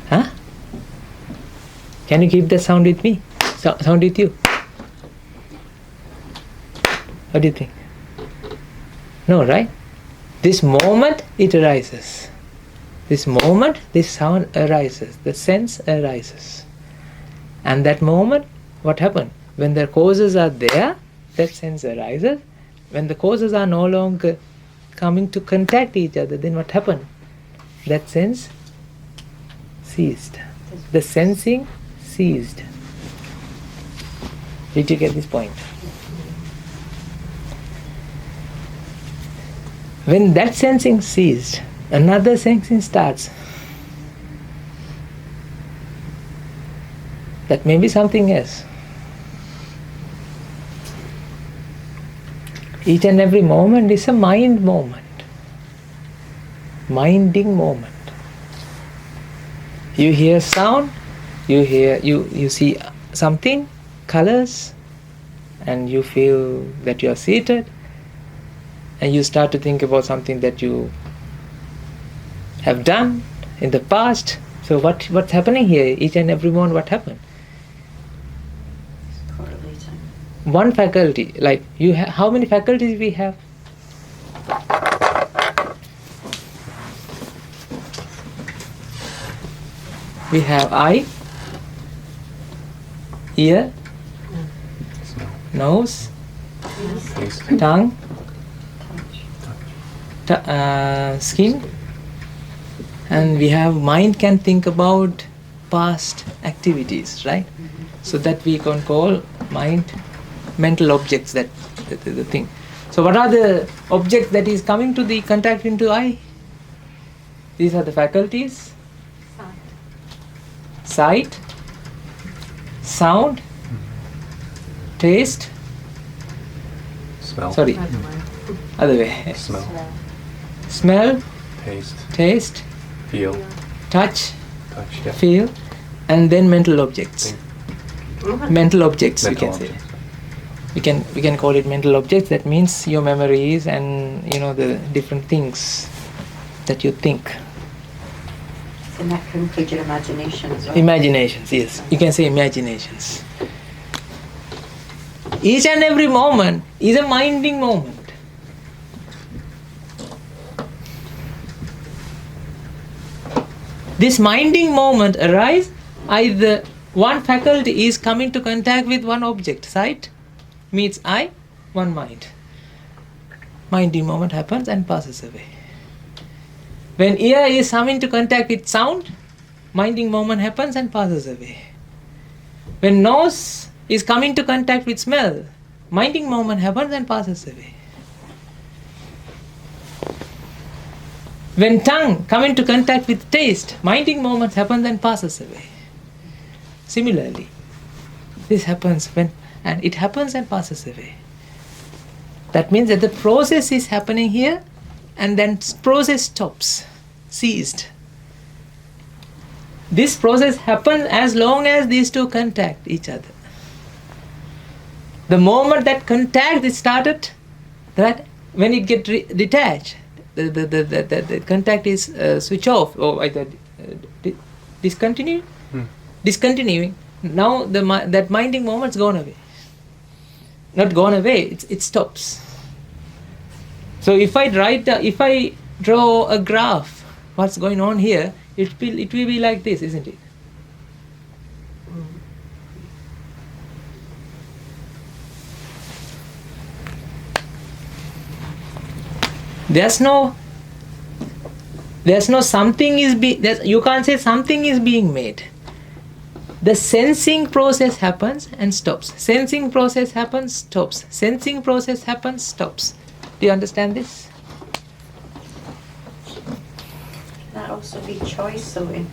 Huh? Can you keep that sound with me? Sound with you? What do you think? No, right? This moment it arises. This moment this sound arises. The sense arises. And that moment, what happened? When the causes are there, that sense arises. When the causes are no longer coming to contact each other, then what happened? That sense ceased. The sensing ceased. Did you get this point? When that sensing ceased, another sensing starts. That may be something else. Each and every moment is a mind moment. Minding moment. You hear sound, you see something, colors, and you feel that you are seated, and you start to think about something that you have done in the past. So what's happening here? Each and every moment, what happened? Correlating. One faculty, like how many faculties we have? We have I, ear, Smell. nose, Taste. tongue, Touch. skin, and we have mind can think about past activities, right? So that we can call mind mental objects, that the thing. So what are the objects that is coming to the contact into eye? These are the faculties: sight, sound, taste, Smell. sorry, other way, Smell. smell, Taste. taste, Feel. touch, Touch. Yeah. feel, and then mental objects. Think. Mental objects, we Mental can say. objects. We can call it mental objects. That means your memories and the different things that you think. And that can include your imagination as well. Imaginations, yes. You can say imaginations. Each and every moment is a minding moment. This minding moment arises either one faculty is coming to contact with one object. Sight meets eye, one mind. Minding moment happens and passes away. When ear is coming to contact with sound, minding moment happens and passes away. When nose is coming to contact with smell, minding moment happens and passes away. When tongue comes into contact with taste, minding moment happens and passes away. Similarly, this happens and it happens and passes away. That means that the process is happening here and then process stops, ceased. This process happens as long as these two contact each other. The moment that contact is started, that when it gets detached, the contact is switch off or either discontinuing. Discontinuing. Now that minding moment's gone away. Not gone away. It stops. So if I draw a graph, what's going on here? It will be like this, isn't it? There's no something you can't say something is being made. The sensing process happens and stops. Sensing process happens, stops. Sensing process happens, stops. Do you understand this? That also be choice. So in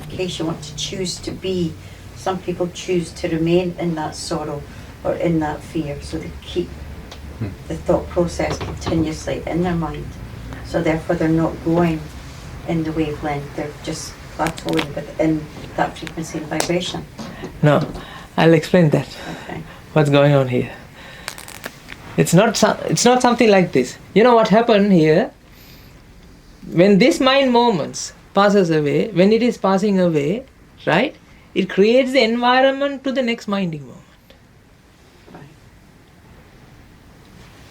case you want to choose to be, some people choose to remain in that sorrow or in that fear, so they keep the thought process continuously in their mind. So therefore they're not going in the wavelength, they're just plateauing within that frequency and vibration. No, I'll explain that. Okay. What's going on here? It's not something like this. You know what happened here? When this mind moments passes away, when it is passing away, right? It creates the environment to the next minding moment. Right.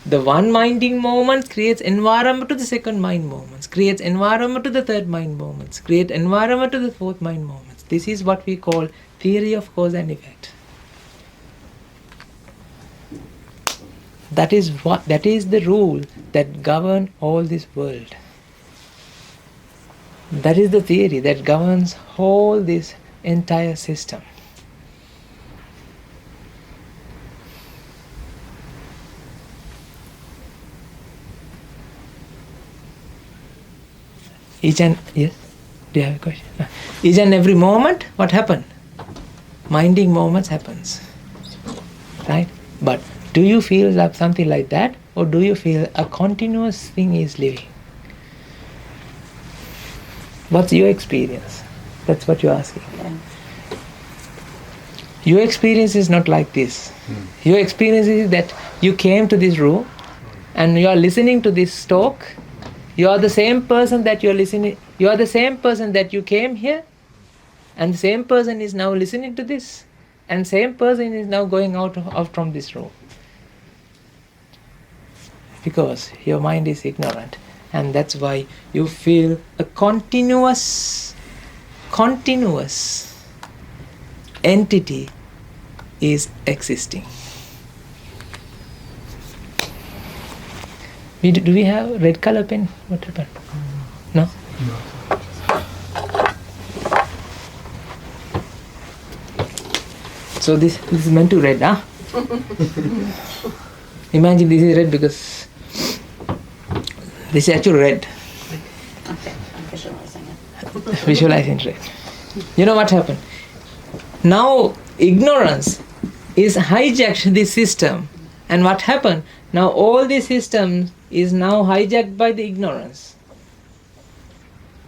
The one minding moment creates environment to the second mind moments, creates environment to the third mind moments, create environment to the fourth mind moments. This is what we call theory of cause and effect. That is the rule that governs all this world. That is the theory that governs all this entire system. Yes? Do you have a question? Each and every moment, what happened? Minding moments happens. Right? But do you feel like something like that, or do you feel a continuous thing is living? What's your experience? That's what you're asking. Yeah. Your experience is not like this. Your experience is that you came to this room and you are listening to this talk. You are the same person that you're listening. You are the same person that you came here, and the same person is now listening to this, and same person is now going out from this room. Because your mind is ignorant, and that's why you feel a continuous entity is existing. Do we have red color pen? What happened? No? So this is meant to red, huh? Imagine this is red because this is actually red. Okay, I'm visualizing it. Visualizing red. You know what happened? Now ignorance is hijacked this system, and what happened? Now all the system is now hijacked by the ignorance.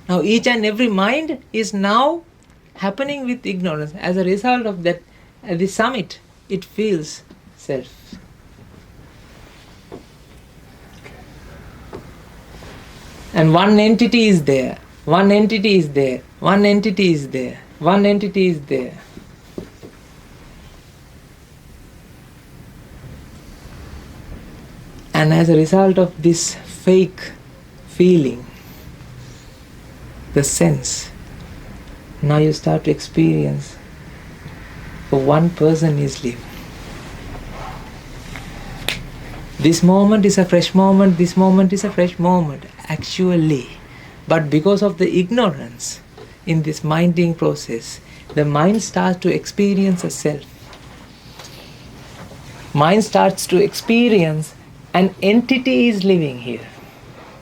Now each and every mind is now happening with ignorance. As a result of that, at the summit, it feels self. And one entity is there. One entity is there. One entity is there. One entity is there. And as a result of this fake feeling, the sense, now you start to experience for one person is living. This moment is a fresh moment, this moment is a fresh moment, actually. But because of the ignorance in this minding process, the mind starts to experience a self. Mind starts to experience an entity is living here.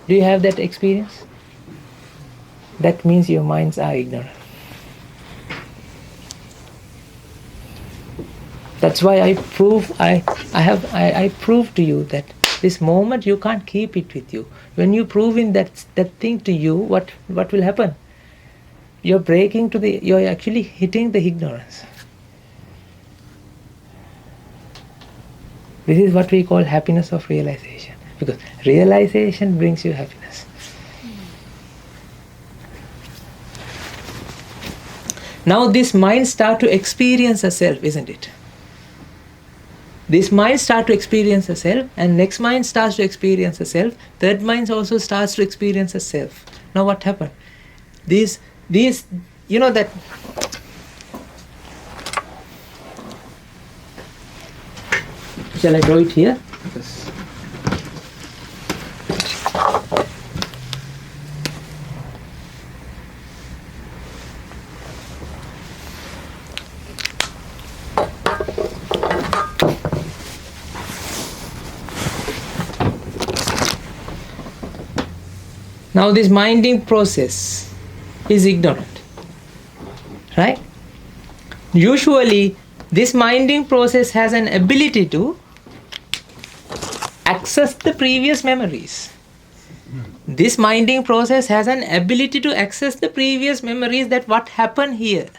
Do you have that experience? That means your minds are ignorant. That's why I prove to you that this moment you can't keep it with you. When you prove in that thing to you, what will happen? You're actually hitting the ignorance. This is what we call happiness of realization, because realization brings you happiness. Now this mind starts to experience a self, isn't it? This mind starts to experience a self, and next mind starts to experience a self, third mind also starts to experience a self. Now what happened? These you know that shall I draw it here? Because now this minding process is ignorant, right? Usually this minding process has an ability to access the previous memories. This minding process has an ability to access the previous memories, that what happened here.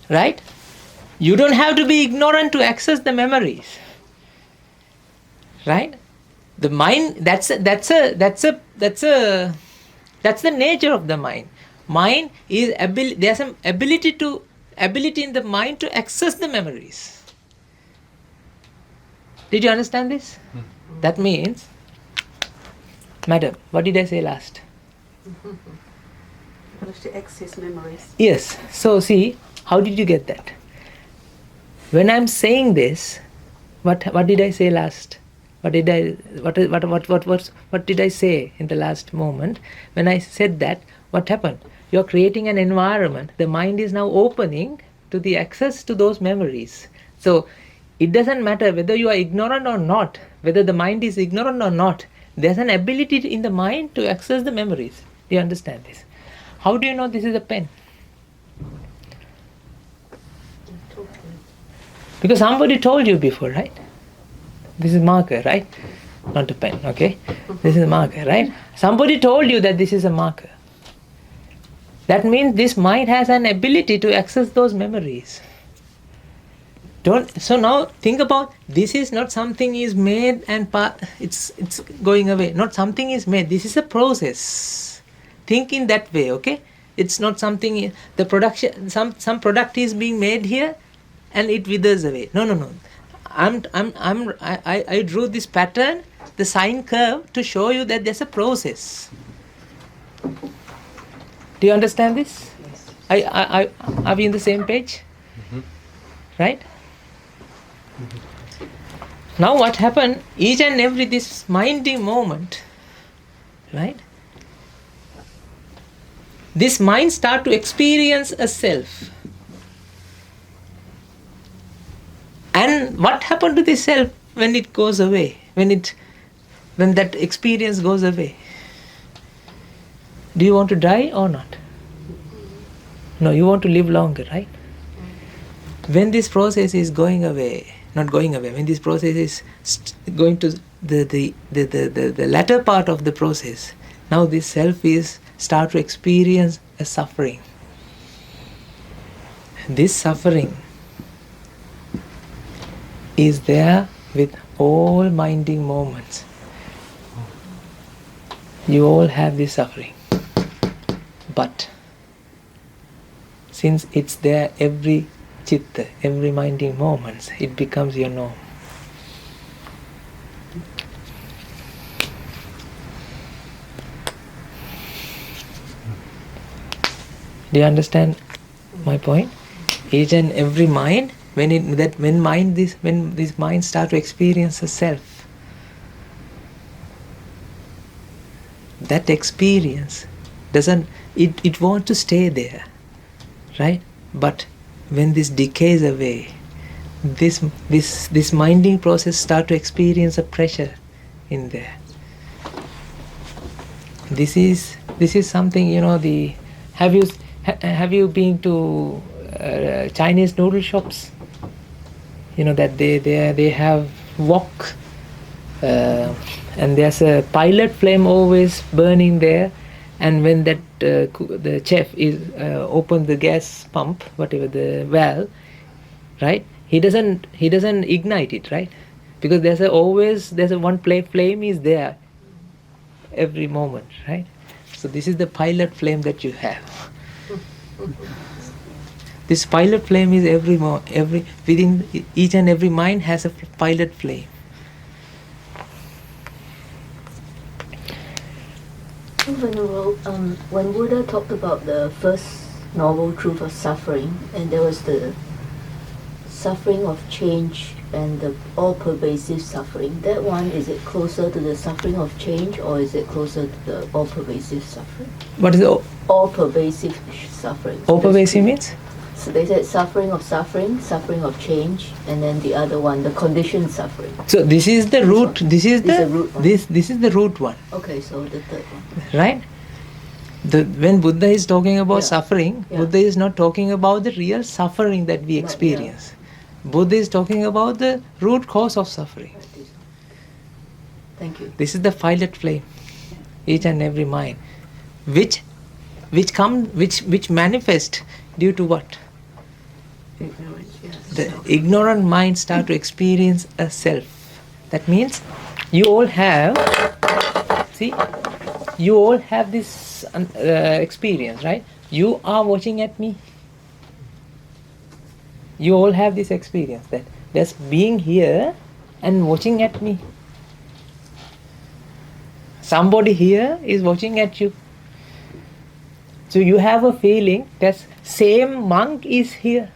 Right? You don't have to be ignorant to access the memories. Right? The mind, that's the nature of the mind. Mind is there's some ability in the mind to access the memories. Did you understand this? That means, madam, what did I say last? To access memories. Yes. So see, how did you get that? When I'm saying this, what did I say last? What did I say in the last moment? When I said that, what happened? You're creating an environment. The mind is now opening to the access to those memories. So it doesn't matter whether you are ignorant or not, whether the mind is ignorant or not. There's an ability in the mind to access the memories. Do you understand this? How do you know this is a pen? Because somebody told you before, right? This is marker, right? Not a pen, okay? This is a marker, right? Somebody told you that this is a marker. That means this mind has an ability to access those memories. So now think about, this is not something is made and it's going away. Not something is made. This is a process. Think in that way, okay? It's not something, the production, some product is being made here and it withers away. No. I drew this pattern, the sine curve, to show you that there's a process. Do you understand this? Yes. Are we in the same page? Right? Now what happened, each and every this minding moment, right? This mind start to experience a self. And what happened to this self when it goes away? When that experience goes away? Do you want to die or not? No, you want to live longer, right? When this process is going away, not going away, when this process is going to the latter part of the process, now this self is start to experience a suffering. This suffering is there with all minding moments. You all have this suffering. But since it's there every chitta, every minding moments, it becomes your norm. Do you understand my point? Each and every mind, when this mind start to experience a self, that experience doesn't, it wants to stay there, right? But when this decays away, this minding process start to experience a pressure in there. This is something, have you been to Chinese noodle shops? You know that they have wok, and there's a pilot flame always burning there, and when that the chef is open the gas pump, whatever the valve, right? He doesn't ignite it, right? Because there's a one flame is there every moment, right? So this is the pilot flame that you have. This pilot flame is within each and every mind has a pilot flame. Venerable, when Buddha talked about the first noble truth of suffering, and there was the suffering of change and the all-pervasive suffering, that one, is it closer to the suffering of change, or is it closer to the all-pervasive suffering? What is the All-pervasive suffering. all-pervasive means? So they said suffering of change, and then the other one, the conditioned suffering. So this is the root. This is the root one. this is the root one. Okay, so the third one. Right? When Buddha is talking about suffering, Yeah. Buddha is not talking about the real suffering that we experience. Buddha is talking about the root cause of suffering. Thank you. This is the pilot flame, each and every mind, which manifest due to what? Ignorance, yes. The ignorant mind start to experience a self. That means you all have this experience, right? You are watching at me. You all have this experience that there's being here and watching at me. Somebody here is watching at you. So you have a feeling that same monk is here.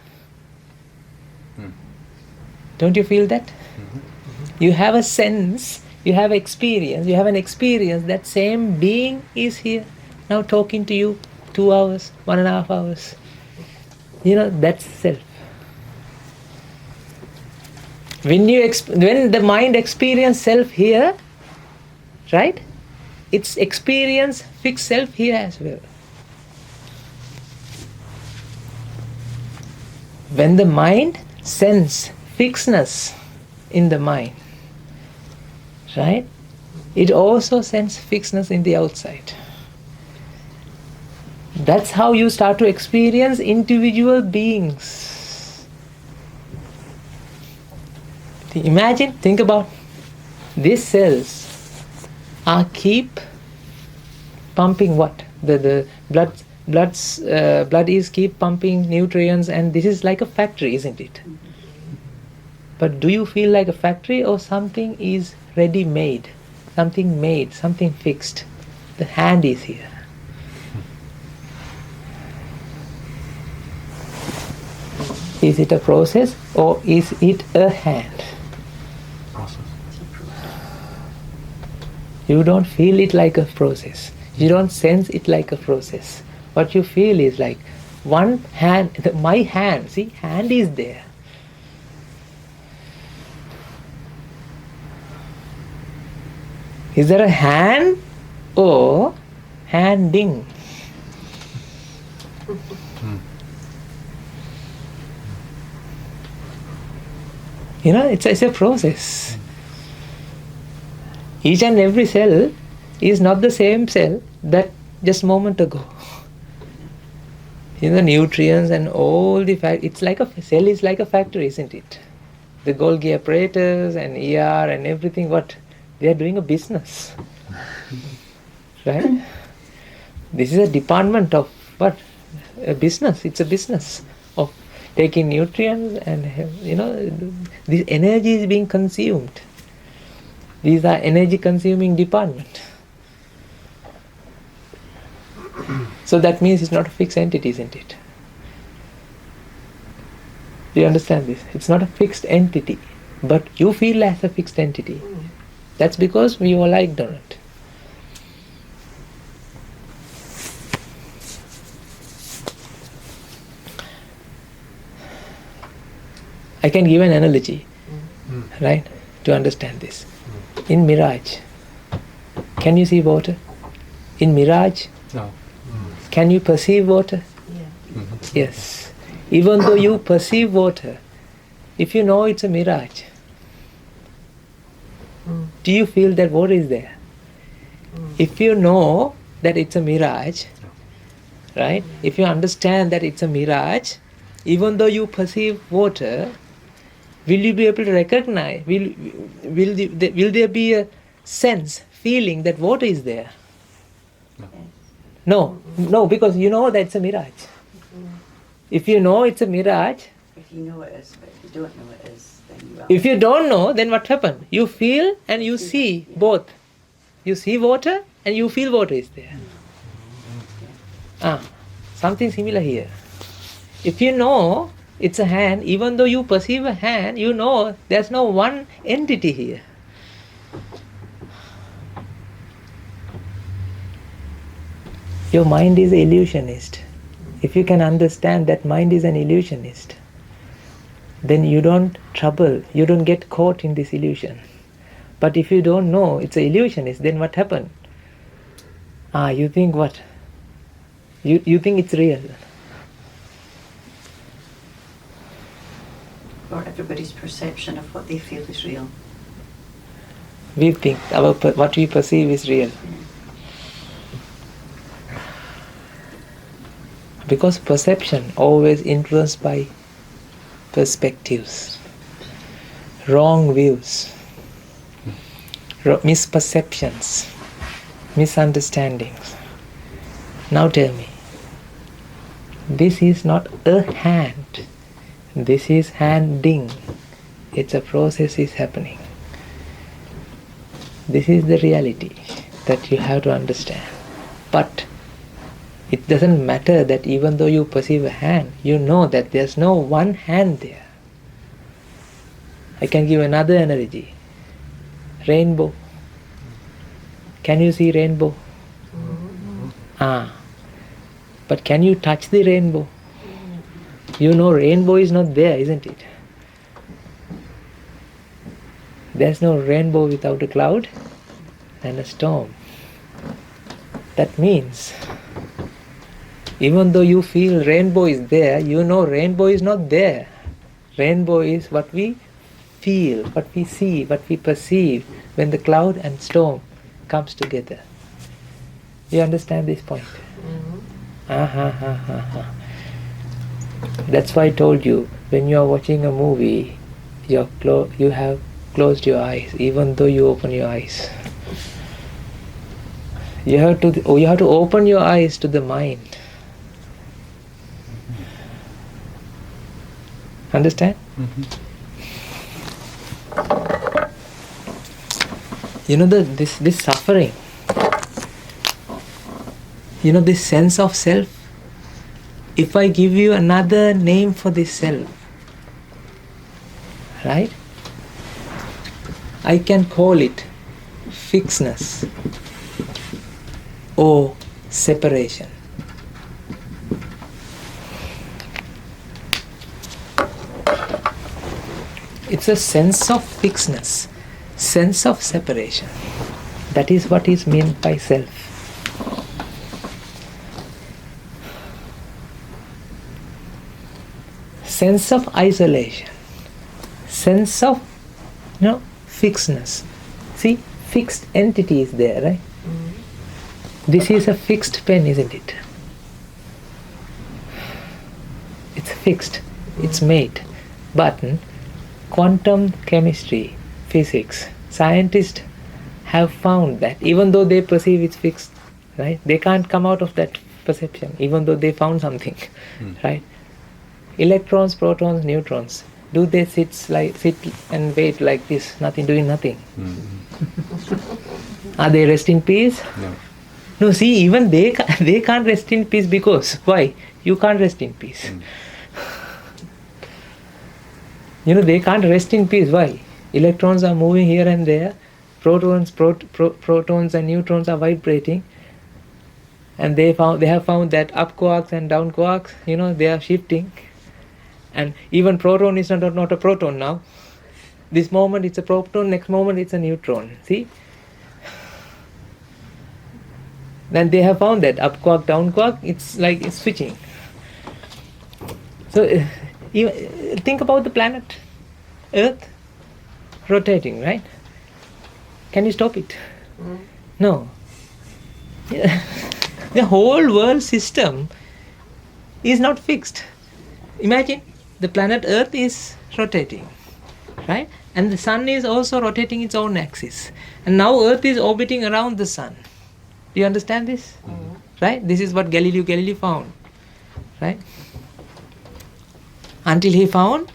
Don't you feel that? You have a sense, you have an experience that same being is here, now talking to you 2 hours, 1.5 hours. That's self. When the mind experience self here, right? It's experience fixed self here as well. When the mind sense fixedness in the mind, right? It also sense fixedness in the outside. That's how you start to experience individual beings. Think about these cells keep pumping what? The blood is keep pumping nutrients, and this is like a factory, isn't it? But do you feel like a factory, or something is ready made, something fixed? The hand is here. Is it a process or is it a hand? Process. You don't feel it like a process. You don't sense it like a process. What you feel is like one hand, my hand, see, hand is there. Is there a hand or handing? You know, it's a process. Each and every cell is not the same cell that just a moment ago. You know, the nutrients and all the it's like a cell is like a factory, isn't it? The Golgi apparatus and ER and everything, what they are doing a business, right? This is a department of what? A business. It's a business of taking nutrients and, you know, this energy is being consumed. These are energy consuming department. So that means it's not a fixed entity, isn't it? Do you understand this? It's not a fixed entity, but you feel as a fixed entity. That's because we all are ignorant. I can give an analogy, right, to understand this. In mirage, can you see water? In mirage, No. can you perceive water? Yeah. Yes. Even though you perceive water, if you know it's a mirage, do you feel that water is there? If you know that it's a mirage, right? If you understand that it's a mirage, even though you perceive water, will you be able to recognize? Will there be a sense, feeling that water is there? No, because you know that it's a mirage. If you know it's a mirage, If you know it is, but if you don't know it is, then you are. if you don't know, then what happened? You feel and you see both. You see water and you feel water is there. Something similar here. If you know it's a hand, even though you perceive a hand, you know there's no one entity here. Your mind is an illusionist. If you can understand that mind is an illusionist, then you don't get caught in this illusion. But if you don't know it's an illusionist, then what happened? You think what? You think it's real. Or everybody's perception of what they feel is real. We think what we perceive is real. Because perception always influenced by perspectives, wrong views, misperceptions, misunderstandings. Now tell me, this is not a hand, this is handing. It's a process is happening. This is the reality that you have to understand. But it doesn't matter that even though you perceive a hand, you know that there's no one hand there. I can give another analogy. Rainbow. Can you see rainbow? But can you touch the rainbow? You know rainbow is not there, isn't it? There's no rainbow without a cloud and a storm. That means even though you feel rainbow is there, you know rainbow is not there. Rainbow is what we feel, what we see, what we perceive when the cloud and storm comes together. You understand this point? That's why I told you, when you are watching a movie, you have closed your eyes, even though you open your eyes. You have to open your eyes to the mind. Understand? You know this suffering. You know this sense of self. If I give you another name for this self, right? I can call it fixedness or separation. It's a sense of fixedness, sense of separation. That is what is meant by self. Sense of isolation, sense of fixedness. See, fixed entity is there, right? This is a fixed pen, isn't it? It's fixed, it's made. But quantum chemistry, physics, scientists have found that even though they perceive it's fixed, right? They can't come out of that perception, even though they found something, right? Electrons, protons, neutrons, do they sit and wait like this, doing nothing? Are they rest in peace? No. No, see, even they can't rest in peace because, why? You can't rest in peace. They can't rest in peace. Why? Electrons are moving here and there, protons and neutrons are vibrating, and they have found that up quarks and down quarks, they are shifting. And even proton is not a proton now. This moment it's a proton, next moment it's a neutron. See? Then they have found that up quark, down quark, it's switching. So think about the planet Earth rotating, right? Can you stop it? No. The whole world system is not fixed. Imagine the planet Earth is rotating, right? And the sun is also rotating its own axis. And now Earth is orbiting around the sun. Do you understand this? Right? This is what Galileo Galilei found, right? Until he found,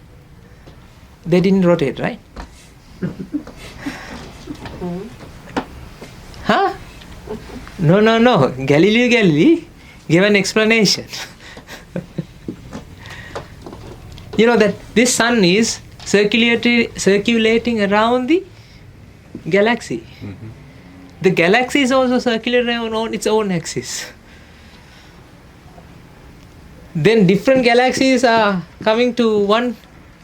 they didn't rotate, right? Huh? No. Galileo Galilei gave an explanation. That this sun is circulating around the galaxy. The galaxy is also circulating on its own axis. Then different galaxies are coming to one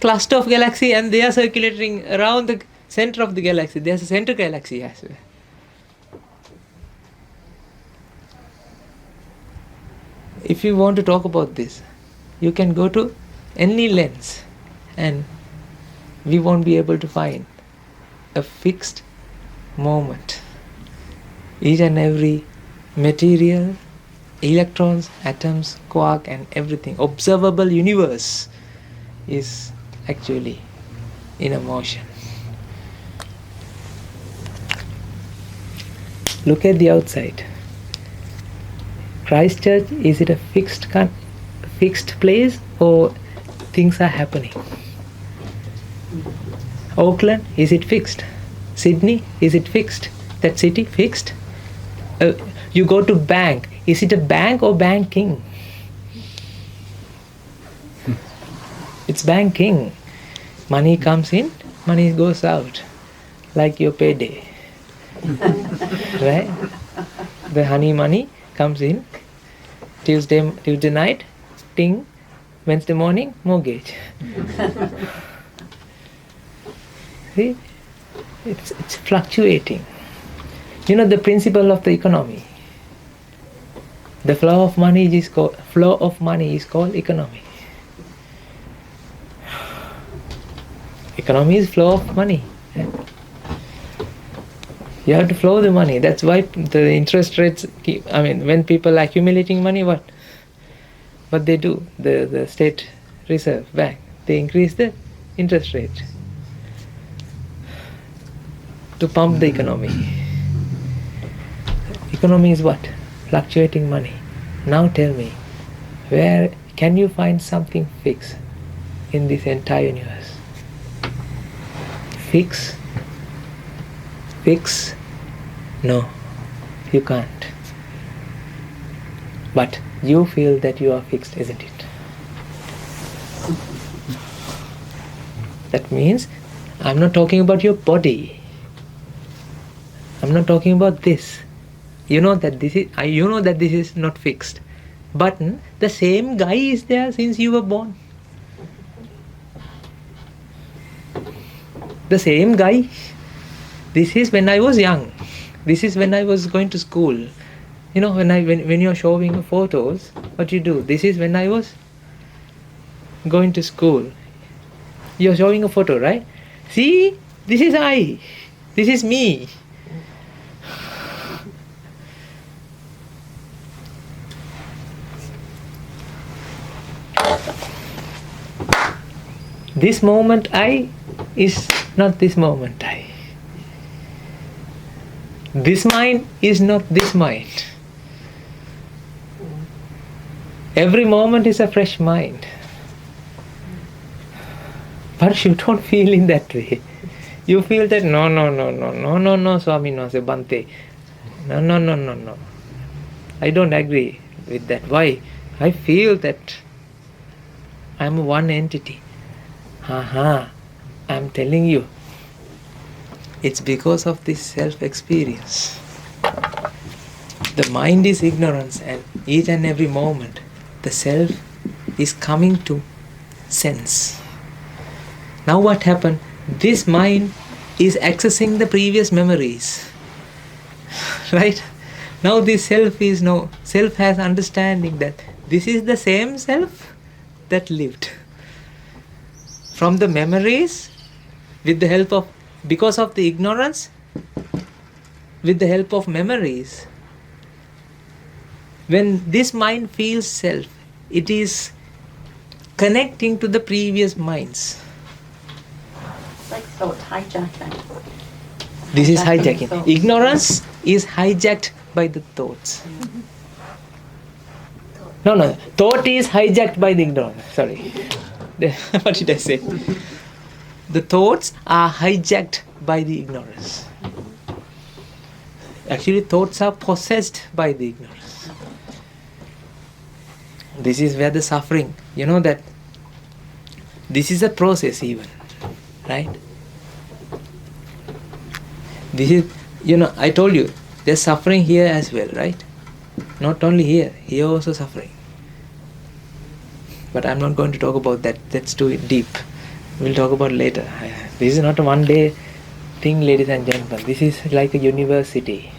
cluster of galaxy and they are circulating around the center of the galaxy. There's a center galaxy as well. If you want to talk about this, you can go to any lens and we won't be able to find a fixed moment. Each and every material, electrons, atoms, quark and everything, observable universe is actually in a motion. Look at the outside. Christchurch, is it a fixed place or things are happening? Auckland, is it fixed? Sydney, is it fixed? That city fixed? You go to bank, is it a bank or banking? It's banking. Money comes in, money goes out, like your payday. Right? The honey money comes in, Tuesday night, ting, Wednesday morning, mortgage. See? It's fluctuating. The principle of the economy. The flow of money is called economy. Economy is flow of money. You have to flow the money. That's why the interest rates when people are accumulating money, what they do, the state reserve bank, they increase the interest rate to pump the economy. Economy is what? Fluctuating money. Now tell me, where can you find something fixed in this entire universe? Fix? No, you can't. But you feel that you are fixed, isn't it? That means I'm not talking about your body. I'm not talking about this. You know that this is not fixed. But the same guy is there since you were born. The same guy. This is when I was young. This is when I was going to school. You know, when you're showing photos, what you do? This is when I was going to school. You're showing a photo, right? See, this is I. This is me. This moment I is not this moment I. This mind is not this mind. Every moment is a fresh mind. But you don't feel in that way. You feel that no, Swami no se Bante. No. I don't agree with that. Why? I feel that I'm one entity. I'm telling you, it's because of this self-experience. The mind is ignorance, and each and every moment, the self is coming to sense. Now what happened? This mind is accessing the previous memories. Right? Now this self has understanding that this is the same self that lived. From the memories, with the help of, because of the ignorance, with the help of memories, when this mind feels self, it is connecting to the previous minds. It's like thought hijacking. This is Hijacking hijacking. thoughts. Ignorance is hijacked by the thoughts. No. Thought is hijacked by the ignorance. Sorry. What did I say? The thoughts are hijacked by the ignorance. Actually, thoughts are possessed by the ignorance. This is where the suffering, you know that this is a process even, right? This is, I told you, there's suffering here as well, right? Not only here also suffering. But I'm not going to talk about that. That's too deep. We'll talk about later. This is not a one-day thing, ladies and gentlemen. This is like a university.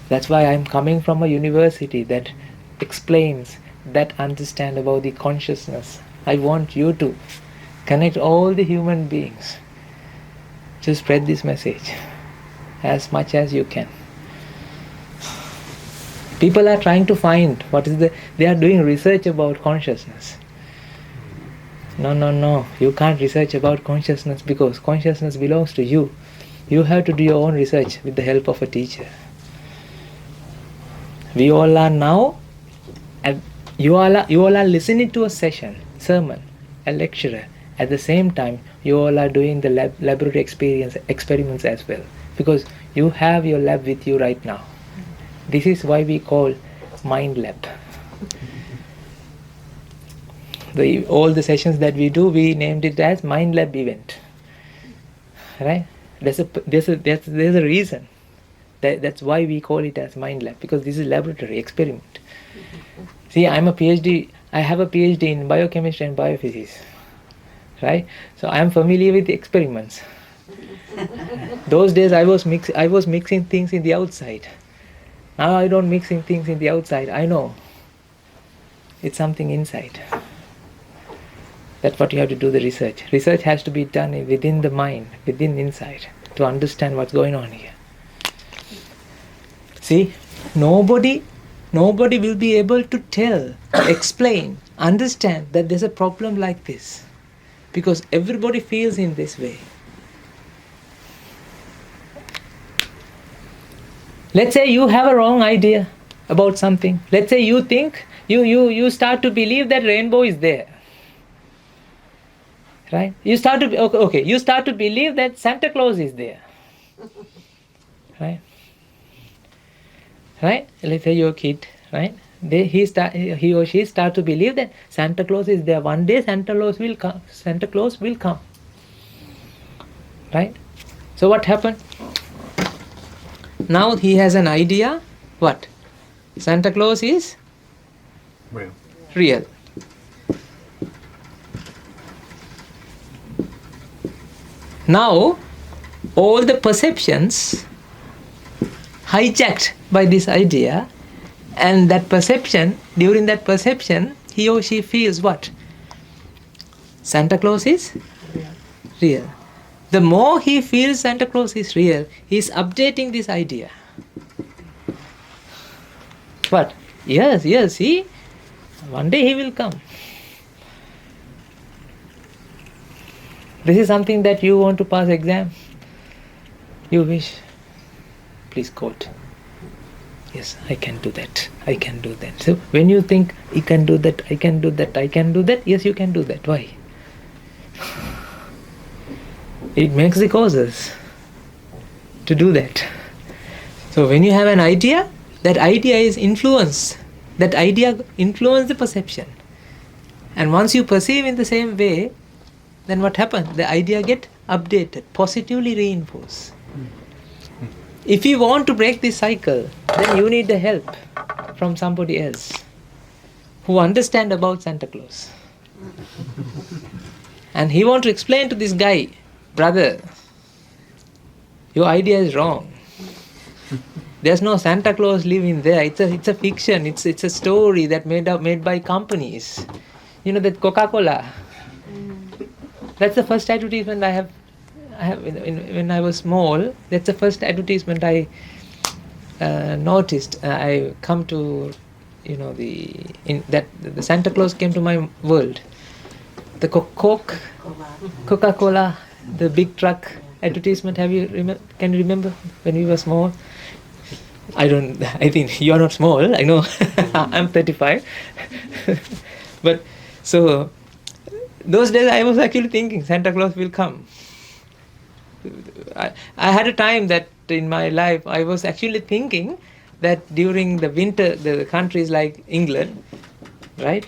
That's why I'm coming from a university that explains, that understand about the consciousness. I want you to connect all the human beings to spread this message as much as you can. People are trying to find they are doing research about consciousness. No. You can't research about consciousness because consciousness belongs to you. You have to do your own research with the help of a teacher. We all are now, and you all are listening to a sermon, a lecturer. At the same time, you all are doing the laboratory experiments as well, because you have your lab with you right now. This is why we call Mind Lab. All the sessions that we do, we named it as Mind Lab event. Right? There's a reason. That's why we call it as Mind Lab, because this is laboratory experiment. See, I have a PhD in biochemistry and biophysics. Right? So I am familiar with the experiments. Those days I was mixing things in the outside. Now I don't mixing things in the outside. I know it's something inside. That's what you have to do the research. Research has to be done within the mind, within inside, to understand what's going on here. See, nobody will be able to tell, explain, understand that there's a problem like this, because everybody feels in this way. Let's say you have a wrong idea about something. Let's say you think, you start to believe that rainbow is there. Right? You start to believe that Santa Claus is there. Right? Right? Let's say you're a kid, right? He or she start to believe that Santa Claus is there. One day Santa Claus will come. Right? So what happened? Now he has an idea. What? Santa Claus is Real. real. Now, all the perceptions hijacked by this idea, and that perception, during that perception, he or she feels what? Santa Claus is real. The more he feels Santa Claus is real, he is updating this idea. What? Yes, see, one day he will come. This is something that you want to pass exam. You wish, please quote. Yes, I can do that. I can do that. So when you think you can do that, I can do that, I can do that, yes, you can do that. Why? It makes the causes to do that. So when you have an idea, that idea is influence. That idea influences the perception. And once you perceive in the same way, then what happens? The idea get updated, positively reinforced. If you want to break this cycle, then you need the help from somebody else who understand about Santa Claus. And he want to explain to this guy, brother, your idea is wrong. There's no Santa Claus living there. It's a fiction. It's a story that made by companies. You know that Coca-Cola. That's the first advertisement I have when I was small. That's the first advertisement I noticed. I come to, the Santa Claus came to my world. The Coca-Cola, the big truck advertisement. Can you remember when we were small? I think you are not small. I know. I'm 35. But so those days I was actually thinking Santa Claus will come. I had a time that in my life I was actually thinking that during the winter, the countries like England, right?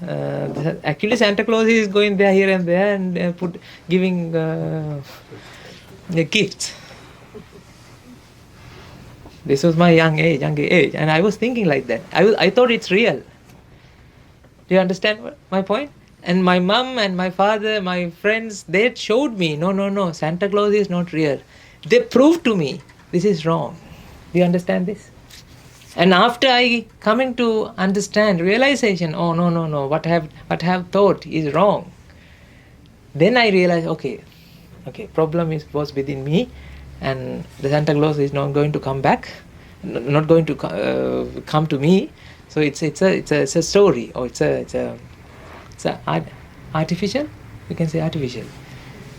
Actually Santa Claus is going there, here and there, and giving gifts. This was my young age, and I was thinking like that. I thought it's real. Do you understand my point? And my mom and my father, my friends, they showed me, no, Santa Claus is not real. They proved to me this is wrong. Do you understand this? And after I coming to understand realization, oh no, what I have thought is wrong. Then I realized, okay, problem was within me, and the Santa Claus is not going to come back, not going to come to me. So it's a story, or it's artificial. You can say artificial.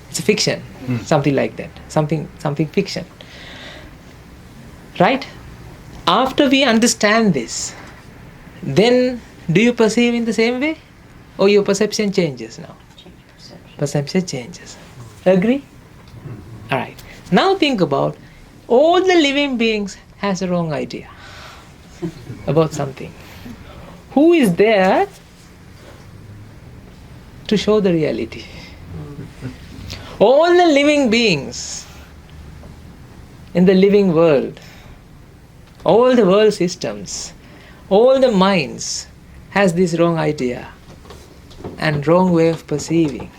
It's a fiction, something like that. Something fiction. Right? After we understand this, then do you perceive in the same way, or your perception changes now? Perception changes. Agree? All right. Now think about all the living beings has a wrong idea about something. Who is there to show the reality? All the living beings in the living world, all the world systems, all the minds has this wrong idea and wrong way of perceiving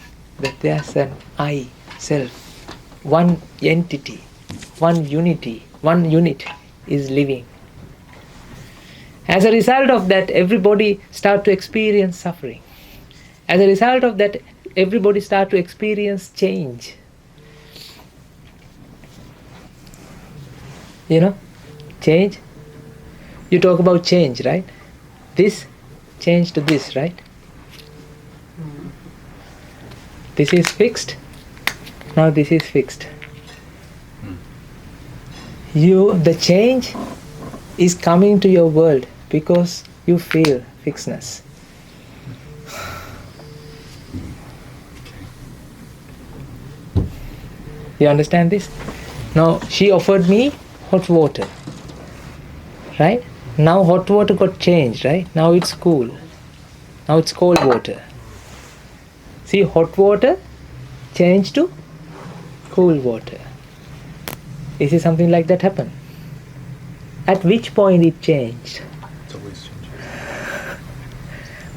that there's an I, self, one entity, one unity, one unit is living. As a result of that, everybody start to experience suffering. As a result of that, everybody start to experience change. Change. You talk about change, right? This change to this, right? This is fixed. Now this is fixed. The change is coming to your world because you feel fixedness. You understand this? Now she offered me hot water, right? Now hot water got changed, right? Now it's cool. Now it's cold water. See, hot water changed to cool water. You see something like that happen? At which point it changed? It's always changing.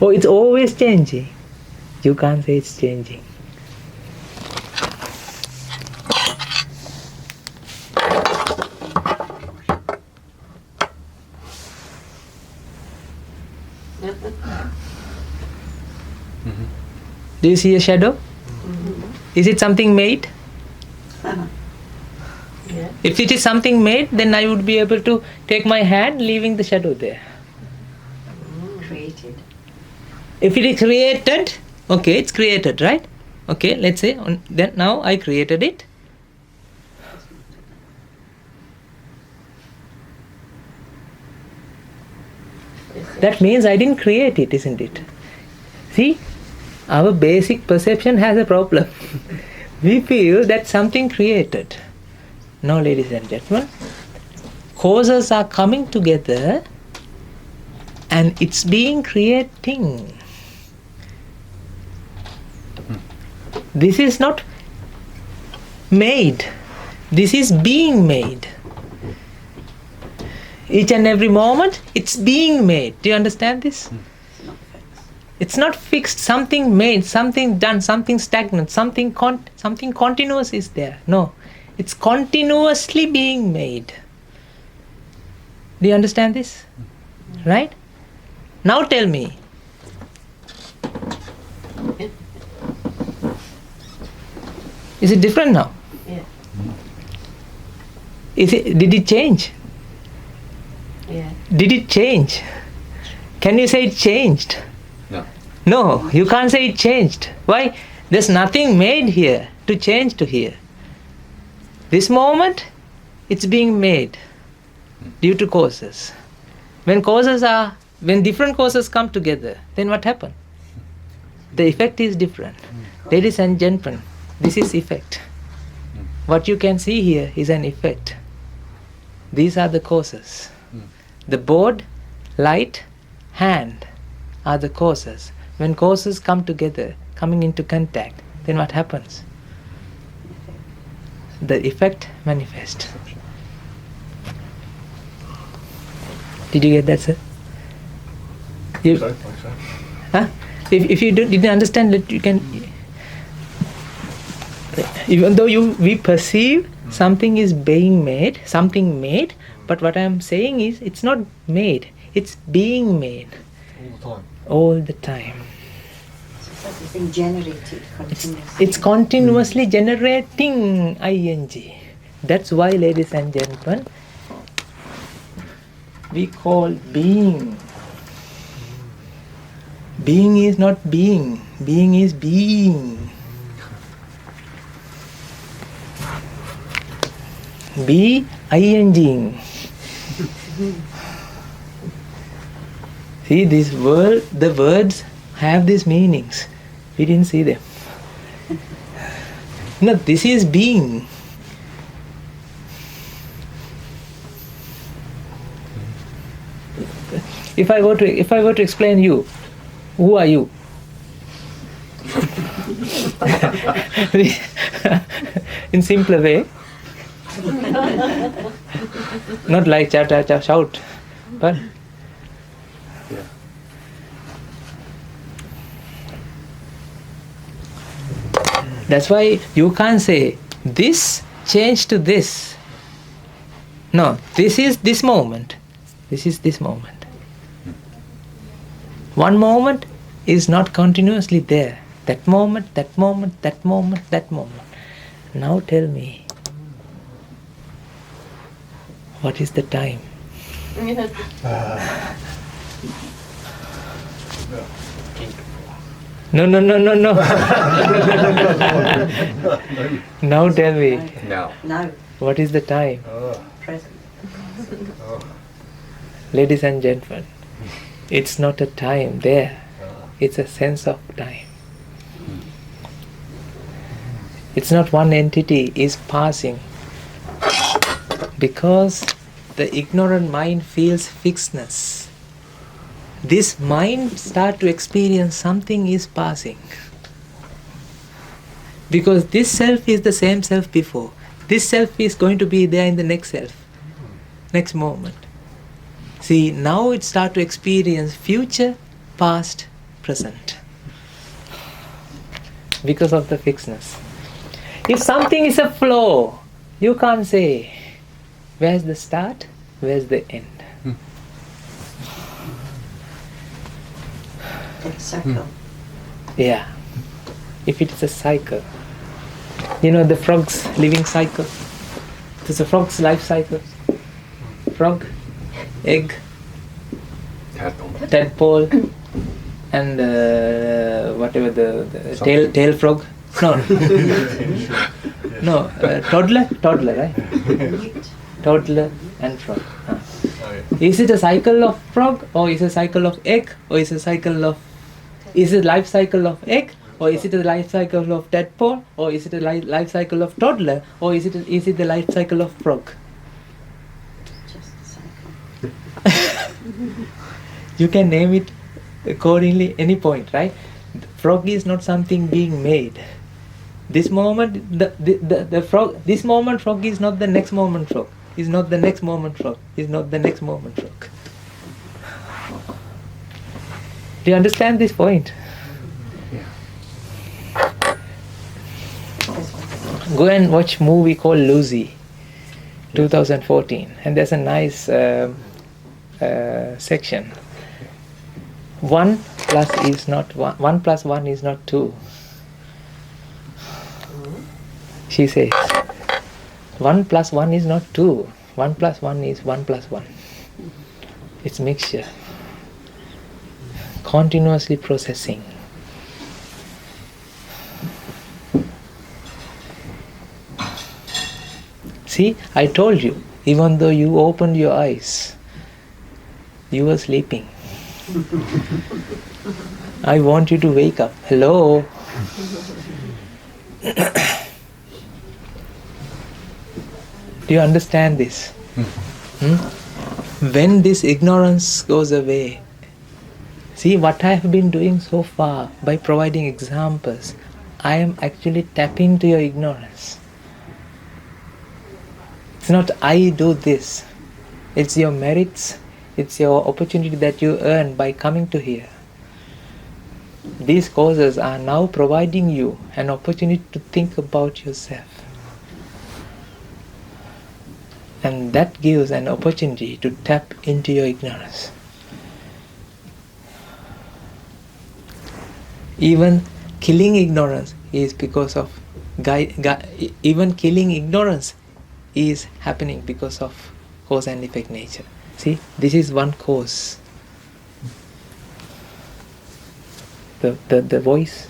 Oh, it's always changing. You can't say it's changing. Do you see a shadow? Is it something made? Yeah. If it is something made, then I would be able to take my hand, leaving the shadow there. Created. If it is created, okay, it's created, right? Okay, let's say, then now I created it. That means I didn't create it, isn't it? See, our basic perception has a problem. We feel that something created. No, ladies and gentlemen, causes are coming together and it's being creating. This is not made. This is being made. Each and every moment, it's being made. Do you understand this? It's not fixed. Something made, something done, something stagnant, something continuous is there. No, it's continuously being made. Do you understand this? Right? Now tell me. Is it different now? Yeah. Did it change? Yeah. Did it change? Can you say it changed? No. No, you can't say it changed. Why? There's nothing made here to change to here. This moment, it's being made due to causes. When different causes come together, then what happens? The effect is different. Ladies and gentlemen, this is effect. What you can see here is an effect. These are the causes. The board, light, hand are the causes. When causes come together, coming into contact, then what happens? The effect manifests. Did you get that, sir? Huh? If you didn't understand it, you can. Even though we perceive something is being made, something made, but what I am saying is it's not made, it's being made. All the time. So it's everything generated continuously. It's continuously generating ing. That's why, ladies and gentlemen, we call being. Being is not being. Being is being. Be-ing. See, the words have these meanings. We didn't see them. No, this is being. If I were to explain you, who are you? In simpler way. Not like cha cha cha shout, but Yeah. that's why you can't say this changed to this. No, this is this moment. This is this moment. One moment is not continuously there. That moment, that moment, that moment, that moment. Now tell me, what is the time? No. Now tell me, Now. Now, what is the time? present. Ladies and gentlemen, it's not a time there. It's a sense of time. It's not one entity is passing. Because the ignorant mind feels fixedness. This mind start to experience something is passing. Because this self is the same self before. This self is going to be there in the next self, next moment. See, now it starts to experience future, past, present. Because of the fixedness. If something is a flow, you can't say, where's the start, where's the end? It's circle. Yeah. If it is a cycle. You know the frog's living cycle? There's a frog's life cycle. Frog, egg, tadpole, and whatever the tail frog. No. No, toddler, right? Toddler and frog. Is it a cycle of frog, or is it a cycle of egg, or is it a cycle of... Is it life cycle of egg, or is it a life cycle of tadpole, or is it a life cycle of toddler, or is it the life cycle of frog? Just a cycle. You can name it accordingly any point, right? Frog is not something being made. This moment, the frog. This moment, frog is not the next moment, frog. Is not the next moment, frog. Is not the next moment, frog. Do you understand this point? Go and watch movie called Lucy, 2014, and there's a nice section. 1 plus 1 is not 2. She says, 1 plus 1 is not 2. 1 plus 1 is 1 plus 1. It's mixture. Continuously processing. See, I told you, even though you opened your eyes, you were sleeping. I want you to wake up. Hello? Do you understand this? When this ignorance goes away, see what I have been doing so far by providing examples, I am actually tapping to your ignorance. It's not I do this. It's your merits, it's your opportunity that you earn by coming to here. These causes are now providing you an opportunity to think about yourself. And that gives an opportunity to tap into your ignorance. Even killing ignorance is because of even killing ignorance is happening because of cause and effect nature. See, this is one cause. The voice,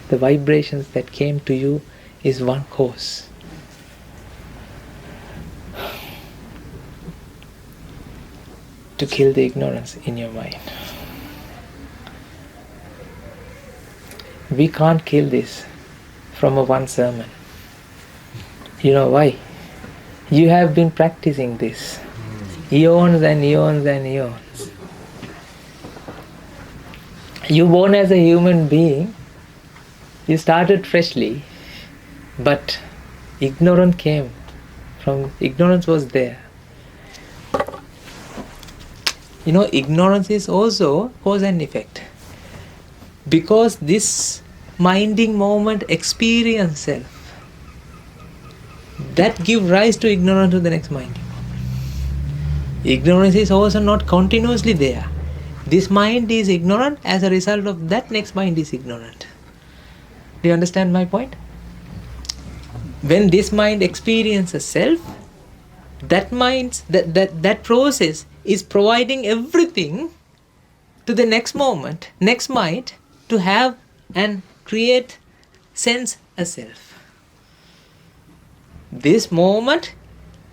the vibrations that came to you is one cause. To kill the ignorance in your mind. We can't kill this from a one sermon. You know why? You have been practicing this eons and eons and eons. You born as a human being, you started freshly, but ignorance was there. You know, ignorance is also cause and effect. Because this minding moment experience self, that give rise to ignorance to the next minding moment. Ignorance is also not continuously there. This mind is ignorant, as a result of that next mind is ignorant. Do you understand my point? When this mind experiences self, that process is providing everything to the next moment, next mind, to have and create sense a self. This moment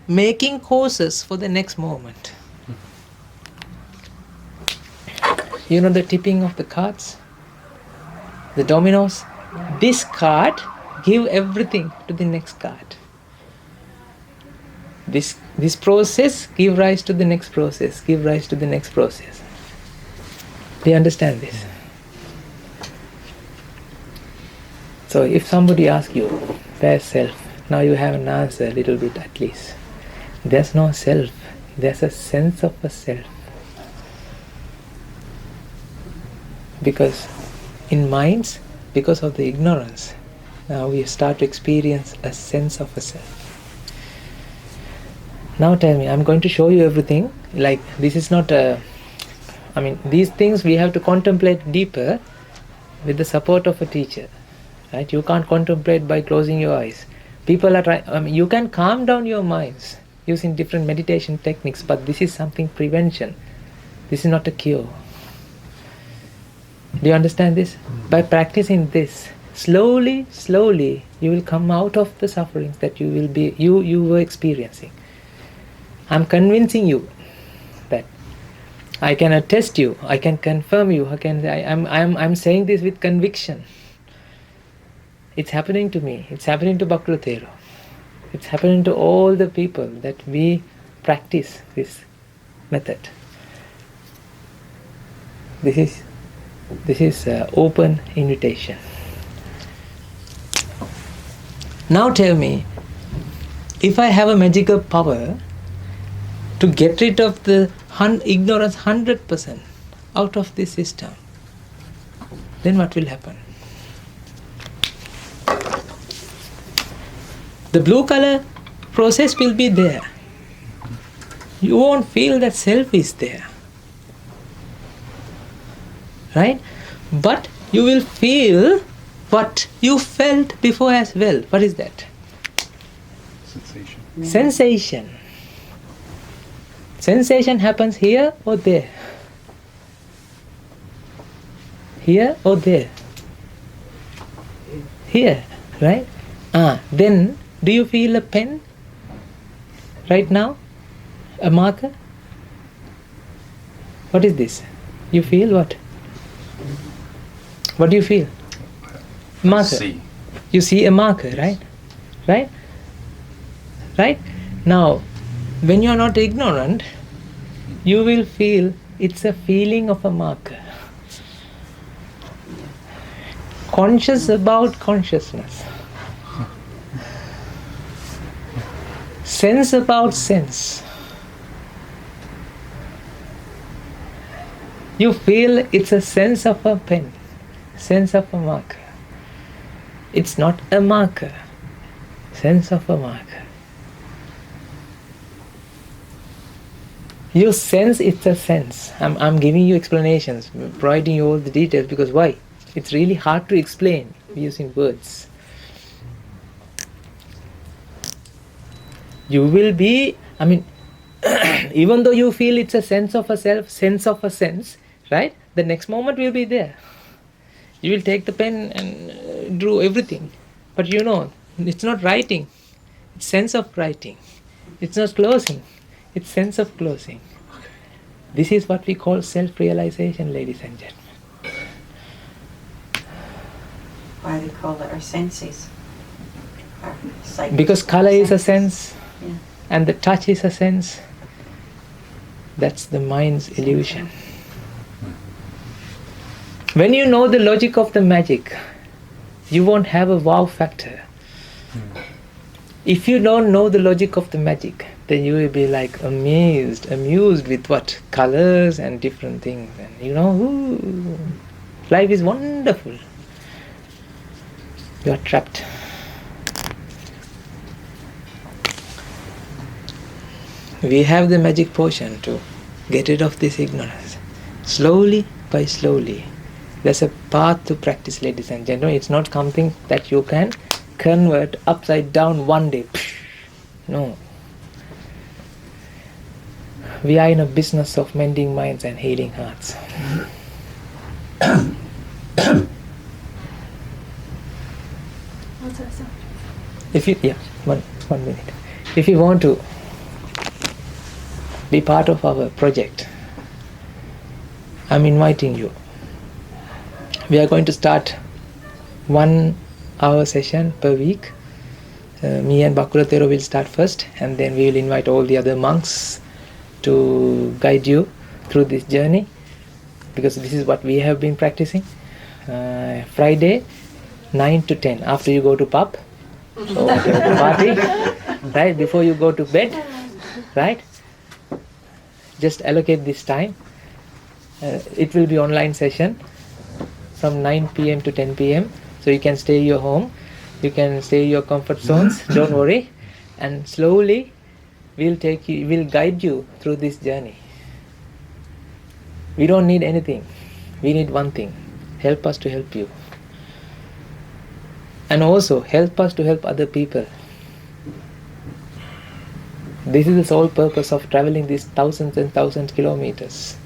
making causes for the next moment. You know the tipping of the cards? The dominoes? This card give everything to the next card. This process give rise to the next process, give rise to the next process. Do you understand this? So if somebody asks you, where's self? Now you have an answer a little bit at least. There's no self. There's a sense of a self. Because in minds, because of the ignorance, now we start to experience a sense of a self. Now tell me, I'm going to show you everything. Like, this is not a... these things we have to contemplate deeper with the support of a teacher. Right? You can't contemplate by closing your eyes. People are trying... you can calm down your minds using different meditation techniques, but this is something prevention. This is not a cure. Do you understand this? By practicing this, slowly, you will come out of the sufferings that you were experiencing. I'm convincing you that I can attest you, I can confirm you, I'm saying this with conviction. It's happening to me, it's happening to Bhakti, it's happening to all the people that we practice this method. This is open invitation. Now tell me, if I have a magical power to get rid of the ignorance 100% out of this system, then what will happen? The blue color process will be there. You won't feel that self is there. Right? But you will feel what you felt before as well. What is that? Sensation. Sensation. Sensation happens here or there? Here or there? Here, right? Then, do you feel a pen right now? A marker? What is this? You feel what? What do you feel? Marker. See. You see a marker, right? Right? Right? Now, when you are not ignorant, you will feel it's a feeling of a marker. Conscious about consciousness. Sense about sense. You feel it's a sense of a pen, sense of a marker. It's not a marker, sense of a marker. You sense it's a sense. I'm giving you explanations, providing you all the details, because why? It's really hard to explain using words. You will be, even though you feel it's a sense of a self, sense of a sense, right? The next moment will be there. You will take the pen and draw everything. But it's not writing. It's sense of writing. It's not closing. It's sense of closing. This is what we call self-realization, ladies and gentlemen. Why they call it our senses. Our sight. Because color is a sense, Yeah. and the touch is a sense. That's the mind's illusion. When you know the logic of the magic, you won't have a wow factor. If you don't know the logic of the magic, then you will be like amused with what? Colors and different things. And ooh, life is wonderful. You are trapped. We have the magic potion to get rid of this ignorance. Slowly by slowly. There's a path to practice, ladies and gentlemen. It's not something that you can convert upside down one day. No. We are in a business of mending minds and healing hearts. One minute. If you want to be part of our project, I'm inviting you. We are going to start 1 hour session per week. Me and Bakuratero will start first, and then we will invite all the other monks to guide you through this journey, because this is what we have been practicing. Friday 9 to 10 after you go to pub or whatever party, right? Before you go to bed, right? Just allocate this time. It will be online session from 9 p.m. to 10 p.m. So you can stay in your home, you can stay in your comfort zones. Don't worry, and slowly we'll guide you through this journey. We don't need anything. We need one thing: help us to help you, and also help us to help other people. This is the sole purpose of traveling these thousands and thousands of kilometers.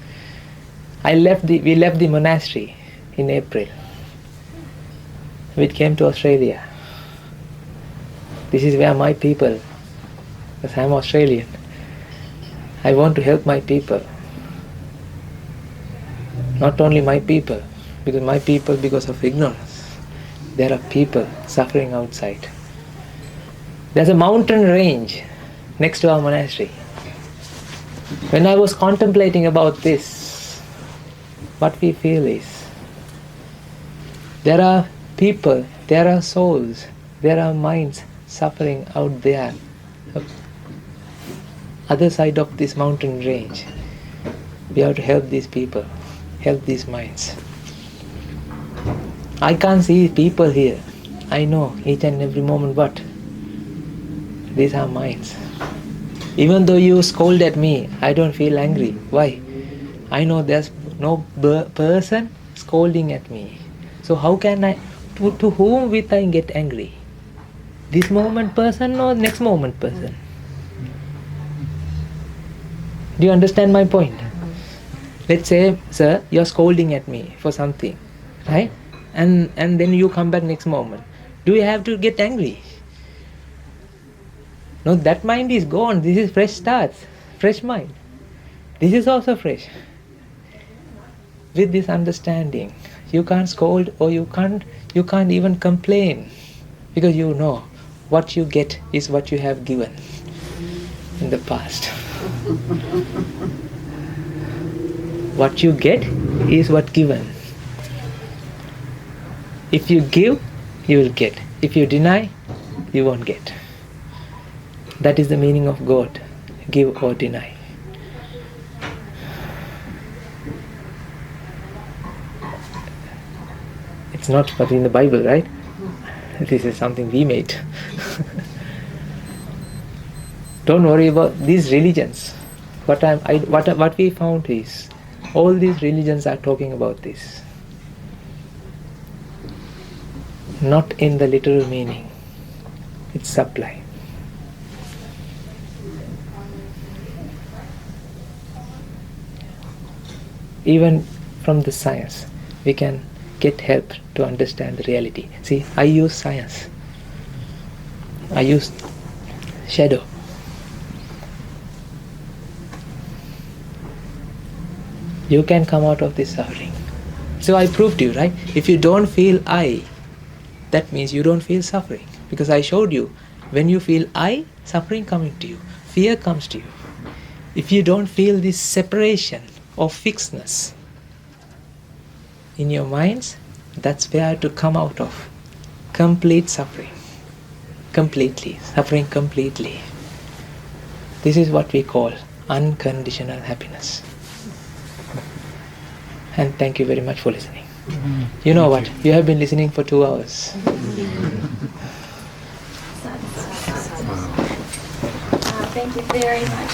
We left the monastery in April. We came to Australia. This is where my people, because I'm Australian, I want to help my people. Not only my people, because of ignorance, there are people suffering outside. There's a mountain range next to our monastery. When I was contemplating about this, what we feel is, there are people, there are souls, there are minds suffering out there, other side of this mountain range. We have to help these people, help these minds. I can't see people here. I know each and every moment, but these are minds. Even though you scold at me, I don't feel angry. Why? I know there's no person scolding at me. So how can I, to whom will I get angry? This moment person or next moment person? Do you understand my point? Let's say, sir, you're scolding at me for something, right? And then you come back next moment. Do you have to get angry? No, that mind is gone. This is fresh starts, fresh mind. This is also fresh. With this understanding, you can't scold or you can't even complain, because you know what you get is what you have given in the past. What you get is what given. If you give, you will get. If you deny, you won't get. That is the meaning of God, give or deny. It's not but in the Bible, right? This is something we made. Don't worry about these religions. What we found is, all these religions are talking about this. Not in the literal meaning. It's sublime. Even from the science, we can get help to understand the reality. See, I use science. I use shadow. You can come out of this suffering. So I proved to you, right? If you don't feel I, that means you don't feel suffering. Because I showed you, when you feel I, suffering coming to you, fear comes to you. If you don't feel this separation or fixedness in your minds, that's where to come out of complete suffering. Completely, suffering completely. This is what we call unconditional happiness. And thank you very much for listening. You know what? You have been listening for 2 hours. Thank you very much,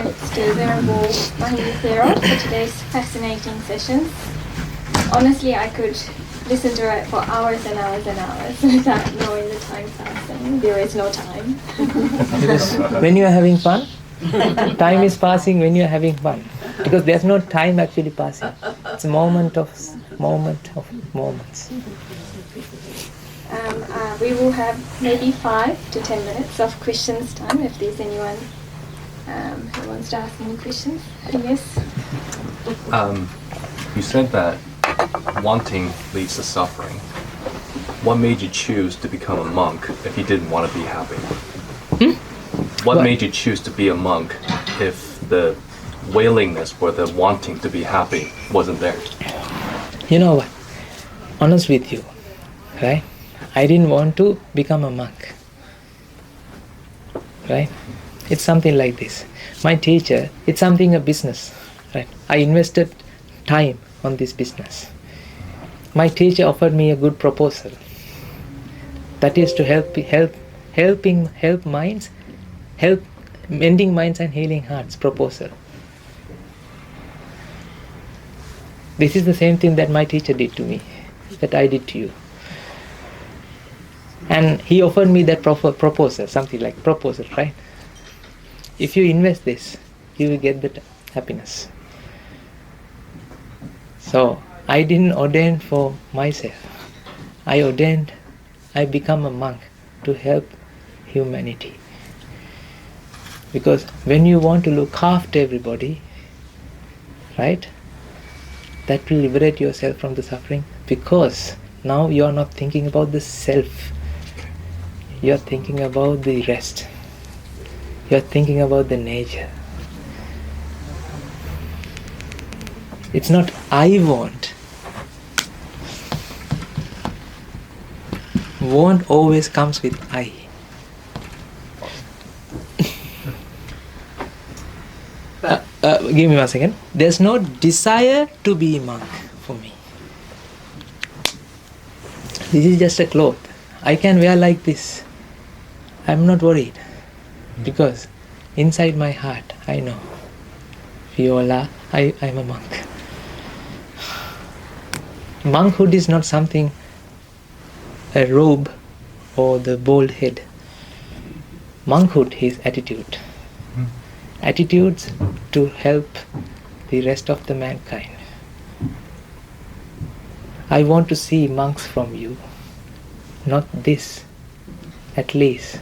Mr. Venerable Mahithera, for today's fascinating sessions. Honestly, I could listen to it for hours and hours and hours without knowing the time passing. There is no time. Because when you are having fun, time is passing when you are having fun. Because there's no time actually passing. It's a moment of moments. We will have maybe 5 to 10 minutes of questions time if there's anyone who wants to ask any questions. Yes? You said that wanting leads to suffering. What made you choose to become a monk if you didn't want to be happy? What made you choose to be a monk if the willingness or the wanting to be happy wasn't there? You know what? Honest with you, right? I didn't want to become a monk. Right? It's something like this. My teacher, it's something a business. Right? I invested time on this business. My teacher offered me a good proposal. That is to help mending minds and healing hearts proposal. This is the same thing that my teacher did to me, that I did to you. And he offered me that proposal, something like proposal, right? If you invest this, you will get the happiness. So I didn't ordain for myself. I become a monk to help humanity. Because when you want to look after everybody, right, that will liberate yourself from the suffering, because now you are not thinking about the self. You are thinking about the rest. You are thinking about the nature. It's not I want. Want always comes with I. Give me 1 second. There's no desire to be a monk for me. This is just a cloth. I can wear like this. I'm not worried. Because inside my heart, I know, Viola, I'm a monk. Monkhood is not something, a robe or the bald head. Monkhood is attitude. Attitudes to help the rest of the mankind. I want to see monks from you. Not this, at least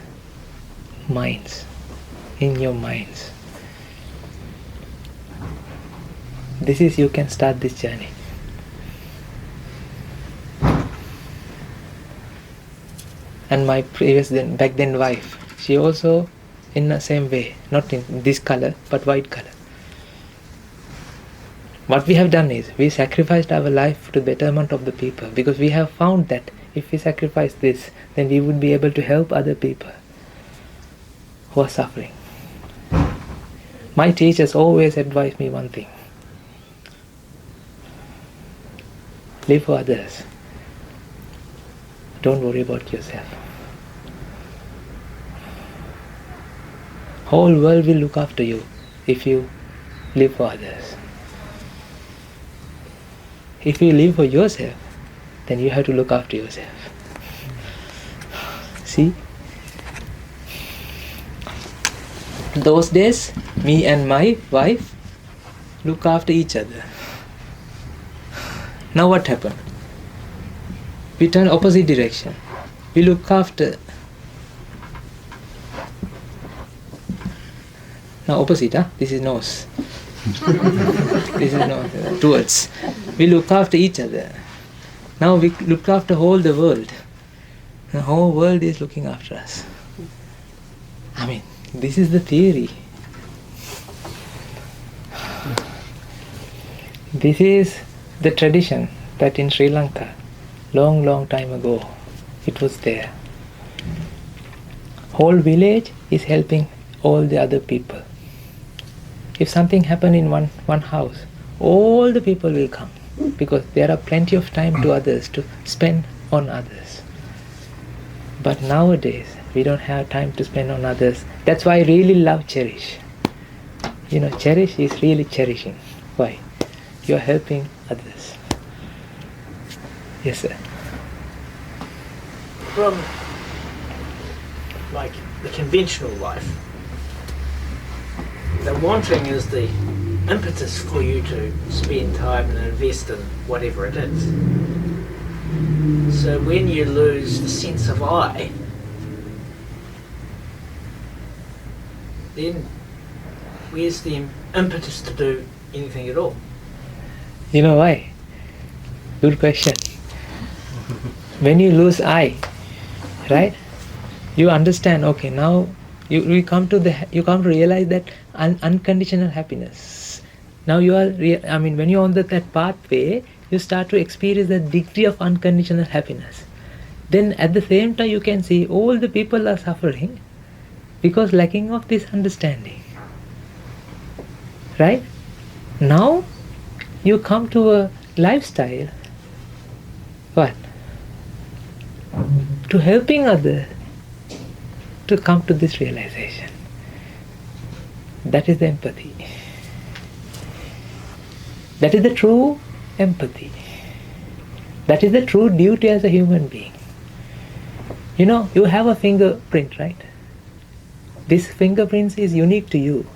minds, in your minds. This is, you can start this journey. And my back then wife, she also in the same way, not in this color, but white color. What we have done is, we sacrificed our life to the betterment of the people, because we have found that if we sacrifice this, then we would be able to help other people who are suffering. My teachers always advised me one thing: live for others. Don't worry about yourself. Whole world will look after you if you live for others. If you live for yourself, then you have to look after yourself. See? Those days, me and my wife look after each other. Now what happened? We turn opposite direction. We look after. Now opposite, huh? This is nose. This is nose. Towards. We look after each other. Now we look after whole the world. The whole world is looking after us. I mean, this is the theory. This is the tradition that in Sri Lanka, long time ago, it was there. Whole village is helping all the other people. If something happened in one house, all the people will come, because there are plenty of time to others to spend on others. But nowadays, we don't have time to spend on others. That's why I really love cherish. You know, cherish is really cherishing. Why? You are helping others. Yes, sir. From like the conventional life, the wanting is the impetus for you to spend time and invest in whatever it is. So when you lose the sense of I, then where's the impetus to do anything at all? You know why? Good question. When you lose I, right? You understand. Okay, now you come to realize that unconditional happiness. Now you are. When you're on that pathway, you start to experience the degree of unconditional happiness. then at the same time you can see all the people are suffering because lacking of this understanding. Right? Now you come to a lifestyle, what? To helping others to come to this realization. That is the empathy. That is the true empathy. That is the true duty as a human being. You know, you have a fingerprint, right? This fingerprint is unique to you.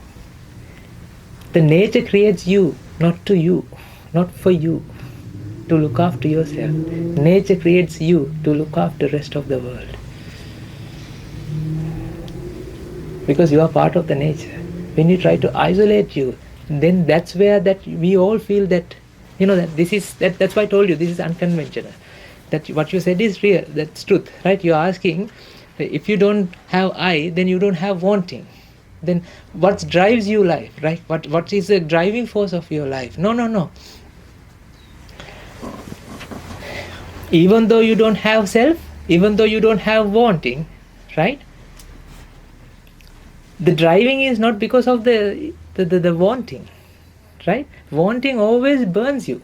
The nature creates you, not to you, not for you, to look after yourself. Nature creates you to look after the rest of the world. Because you are part of the nature. When you try to isolate you, then that's where that we all feel that, you know, that this is, that's why I told you this is unconventional. That what you said is real, that's truth, right? You're asking, if you don't have I, then you don't have wanting. Then what drives you life, right? What is the driving force of your life? No. Even though you don't have self, even though you don't have wanting, right? The driving is not because of the wanting, right? Wanting always burns you,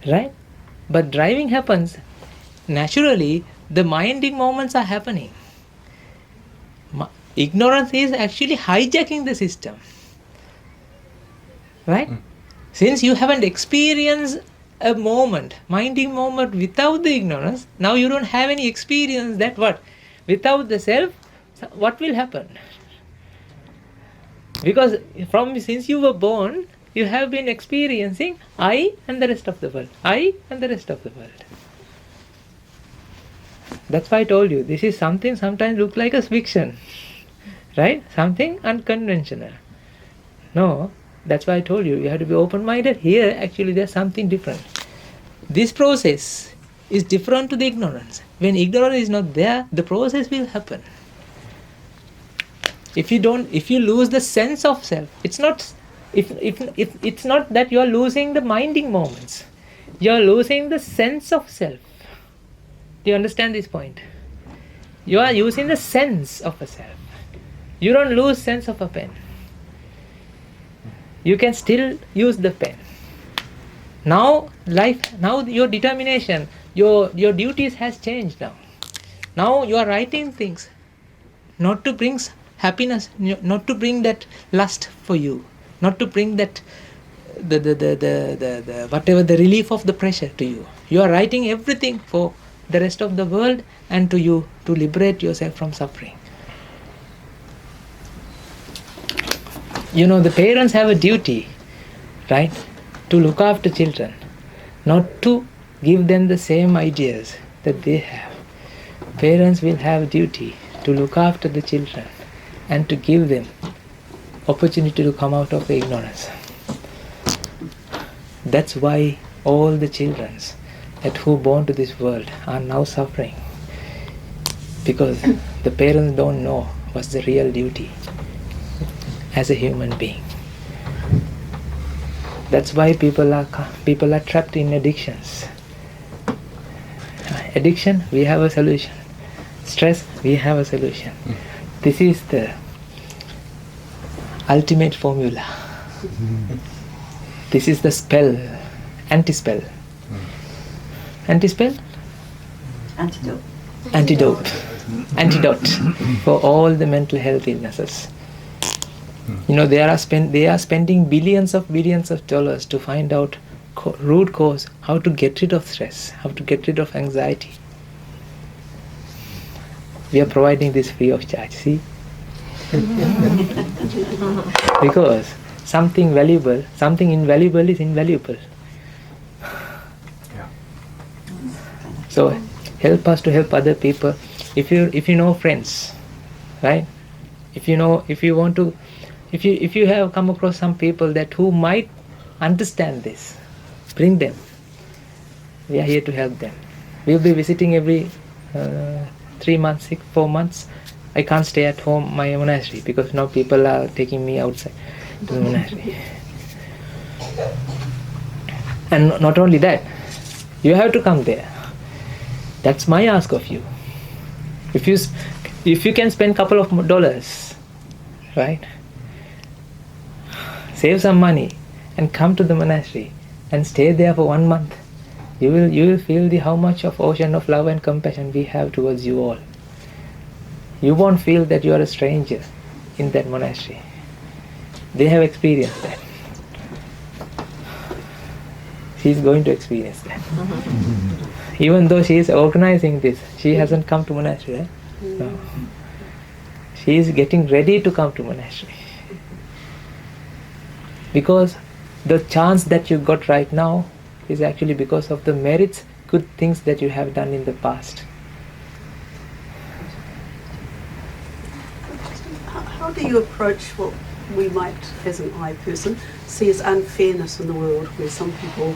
right? But driving happens naturally. The minding moments are happening. Ignorance is actually hijacking the system, right? Since you haven't experienced a moment, minding moment without the ignorance, now you don't have any experience that what? Without the self, what will happen? Because since you were born, you have been experiencing I and the rest of the world. I and the rest of the world. That's why I told you, this is something sometimes looks like a fiction. Right? Something unconventional. No, that's why I told you, you have to be open-minded. Here, actually, there's something different. This process is different to the ignorance. When ignorance is not there, the process will happen. If you lose the sense of self, it's not that you are losing the minding moments. You are losing the sense of self. Do you understand this point? You are using the sense of a self. You don't lose sense of a pen. You can still use the pen. Now your determination, your duties has changed now. Now you are writing things, not to bring happiness, not to bring that lust for you, not to bring that the whatever the relief of the pressure to you. You are writing everything for the rest of the world and to you, to liberate yourself from suffering. You know, the parents have a duty, right, to look after children, not to give them the same ideas that they have. Parents will have a duty to look after the children and to give them opportunity to come out of the ignorance. That's why all the children who are born to this world are now suffering, because the parents don't know what's the real duty as a human being. That's why people are trapped in addictions. Addiction, we have a solution. Stress, we have a solution. This is the ultimate formula. This is the spell, anti-spell. Anti-spell? Antidote. Antidote for all the mental health illnesses. You know, they are spending billions of dollars to find out root cause, how to get rid of stress, how to get rid of anxiety. We are providing this free of charge, see? Because something valuable, something invaluable is invaluable. Yeah. So help us to help other people. If you know friends, right? If you have come across some people who might understand this, bring them. We are here to help them. We'll be visiting every 3 months, 4 months. I can't stay at home, my monastery, because now people are taking me outside to the monastery. And not only that, you have to come there. That's my ask of you. If you can spend couple of dollars, right? Save some money and come to the monastery and stay there for 1 month. You will feel how much of ocean of love and compassion we have towards you all. You won't feel that you are a stranger in that monastery. They have experienced that. She is going to experience that. Even though she is organizing this, she hasn't come to monastery, right? No. She is getting ready to come to monastery. Because the chance that you got right now is actually because of the merits, good things that you have done in the past. How do you approach what we might, as an I person, see as unfairness in the world, where some people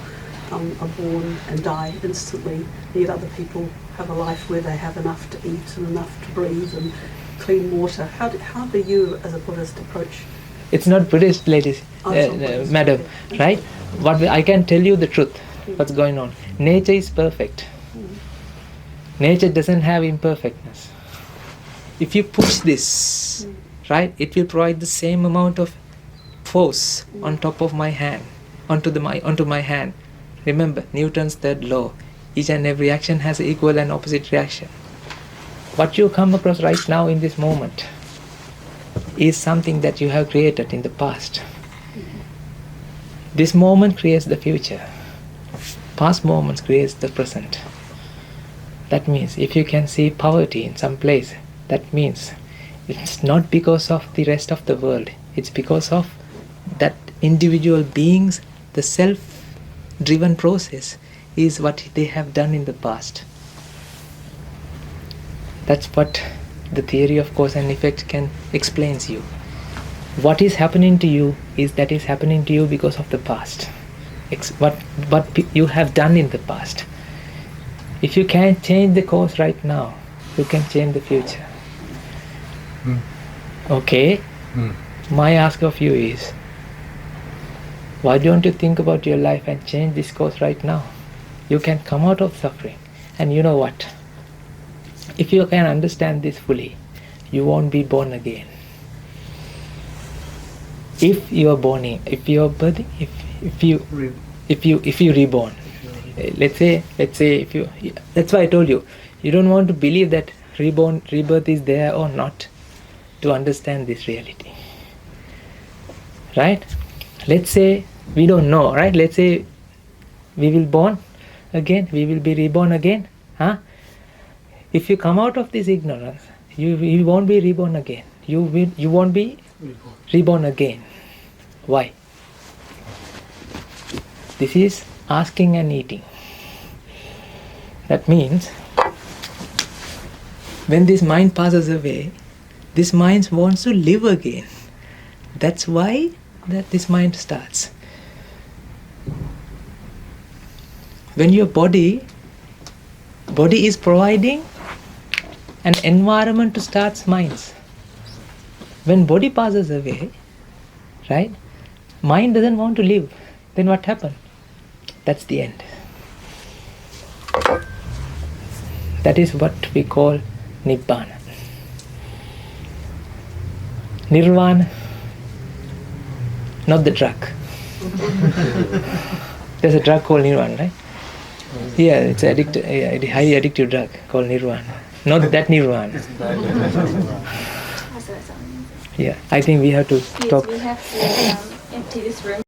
are born and die instantly, yet other people have a life where they have enough to eat and enough to breathe and clean water? How do you, as a Buddhist, approach? It's not Buddhist, ladies, madam, right? What I can tell you the truth, what's going on. Nature is perfect. Nature doesn't have imperfectness. If you push this, right, it will provide the same amount of force on top of my hand, onto my hand. Remember, Newton's third law. Each and every action has an equal and opposite reaction. What you come across right now in this moment is something that you have created in the past. This moment creates the future. Past moments creates the present. That means if you can see poverty in some place, that means it's not because of the rest of the world. It's because of that individual beings, the self-driven process is what they have done in the past. That's what the theory of cause and effect can explains you. What is happening to you is happening to you because of the past. What you have done in the past. If you can't change the course right now, you can change the future. Okay? My ask of you is, why don't you think about your life and change this course right now? You can come out of suffering. And you know what? If you can understand this fully, you won't be born again. If you are born, if you reborn, let's say if you, that's why I told you, you don't want to believe that rebirth is there or not to understand this reality. Right? Let's say we don't know, right? Let's say we will born again, we will be reborn again. Huh? If you come out of this ignorance, you won't be reborn again. You won't be reborn again. Why? This is asking and eating. That means when this mind passes away, this mind wants to live again. That's why this mind starts. When your body is providing an environment to start minds. When body passes away, right, mind doesn't want to live. Then what happens? That's the end. That is what we call Nibbana. Nirvana, not the drug. There's a drug called Nirvana, right? Yeah, it's a highly addictive drug called Nirvana. Not that Nirvana. Yeah, I think we have to stop. Yes, we have to empty this room.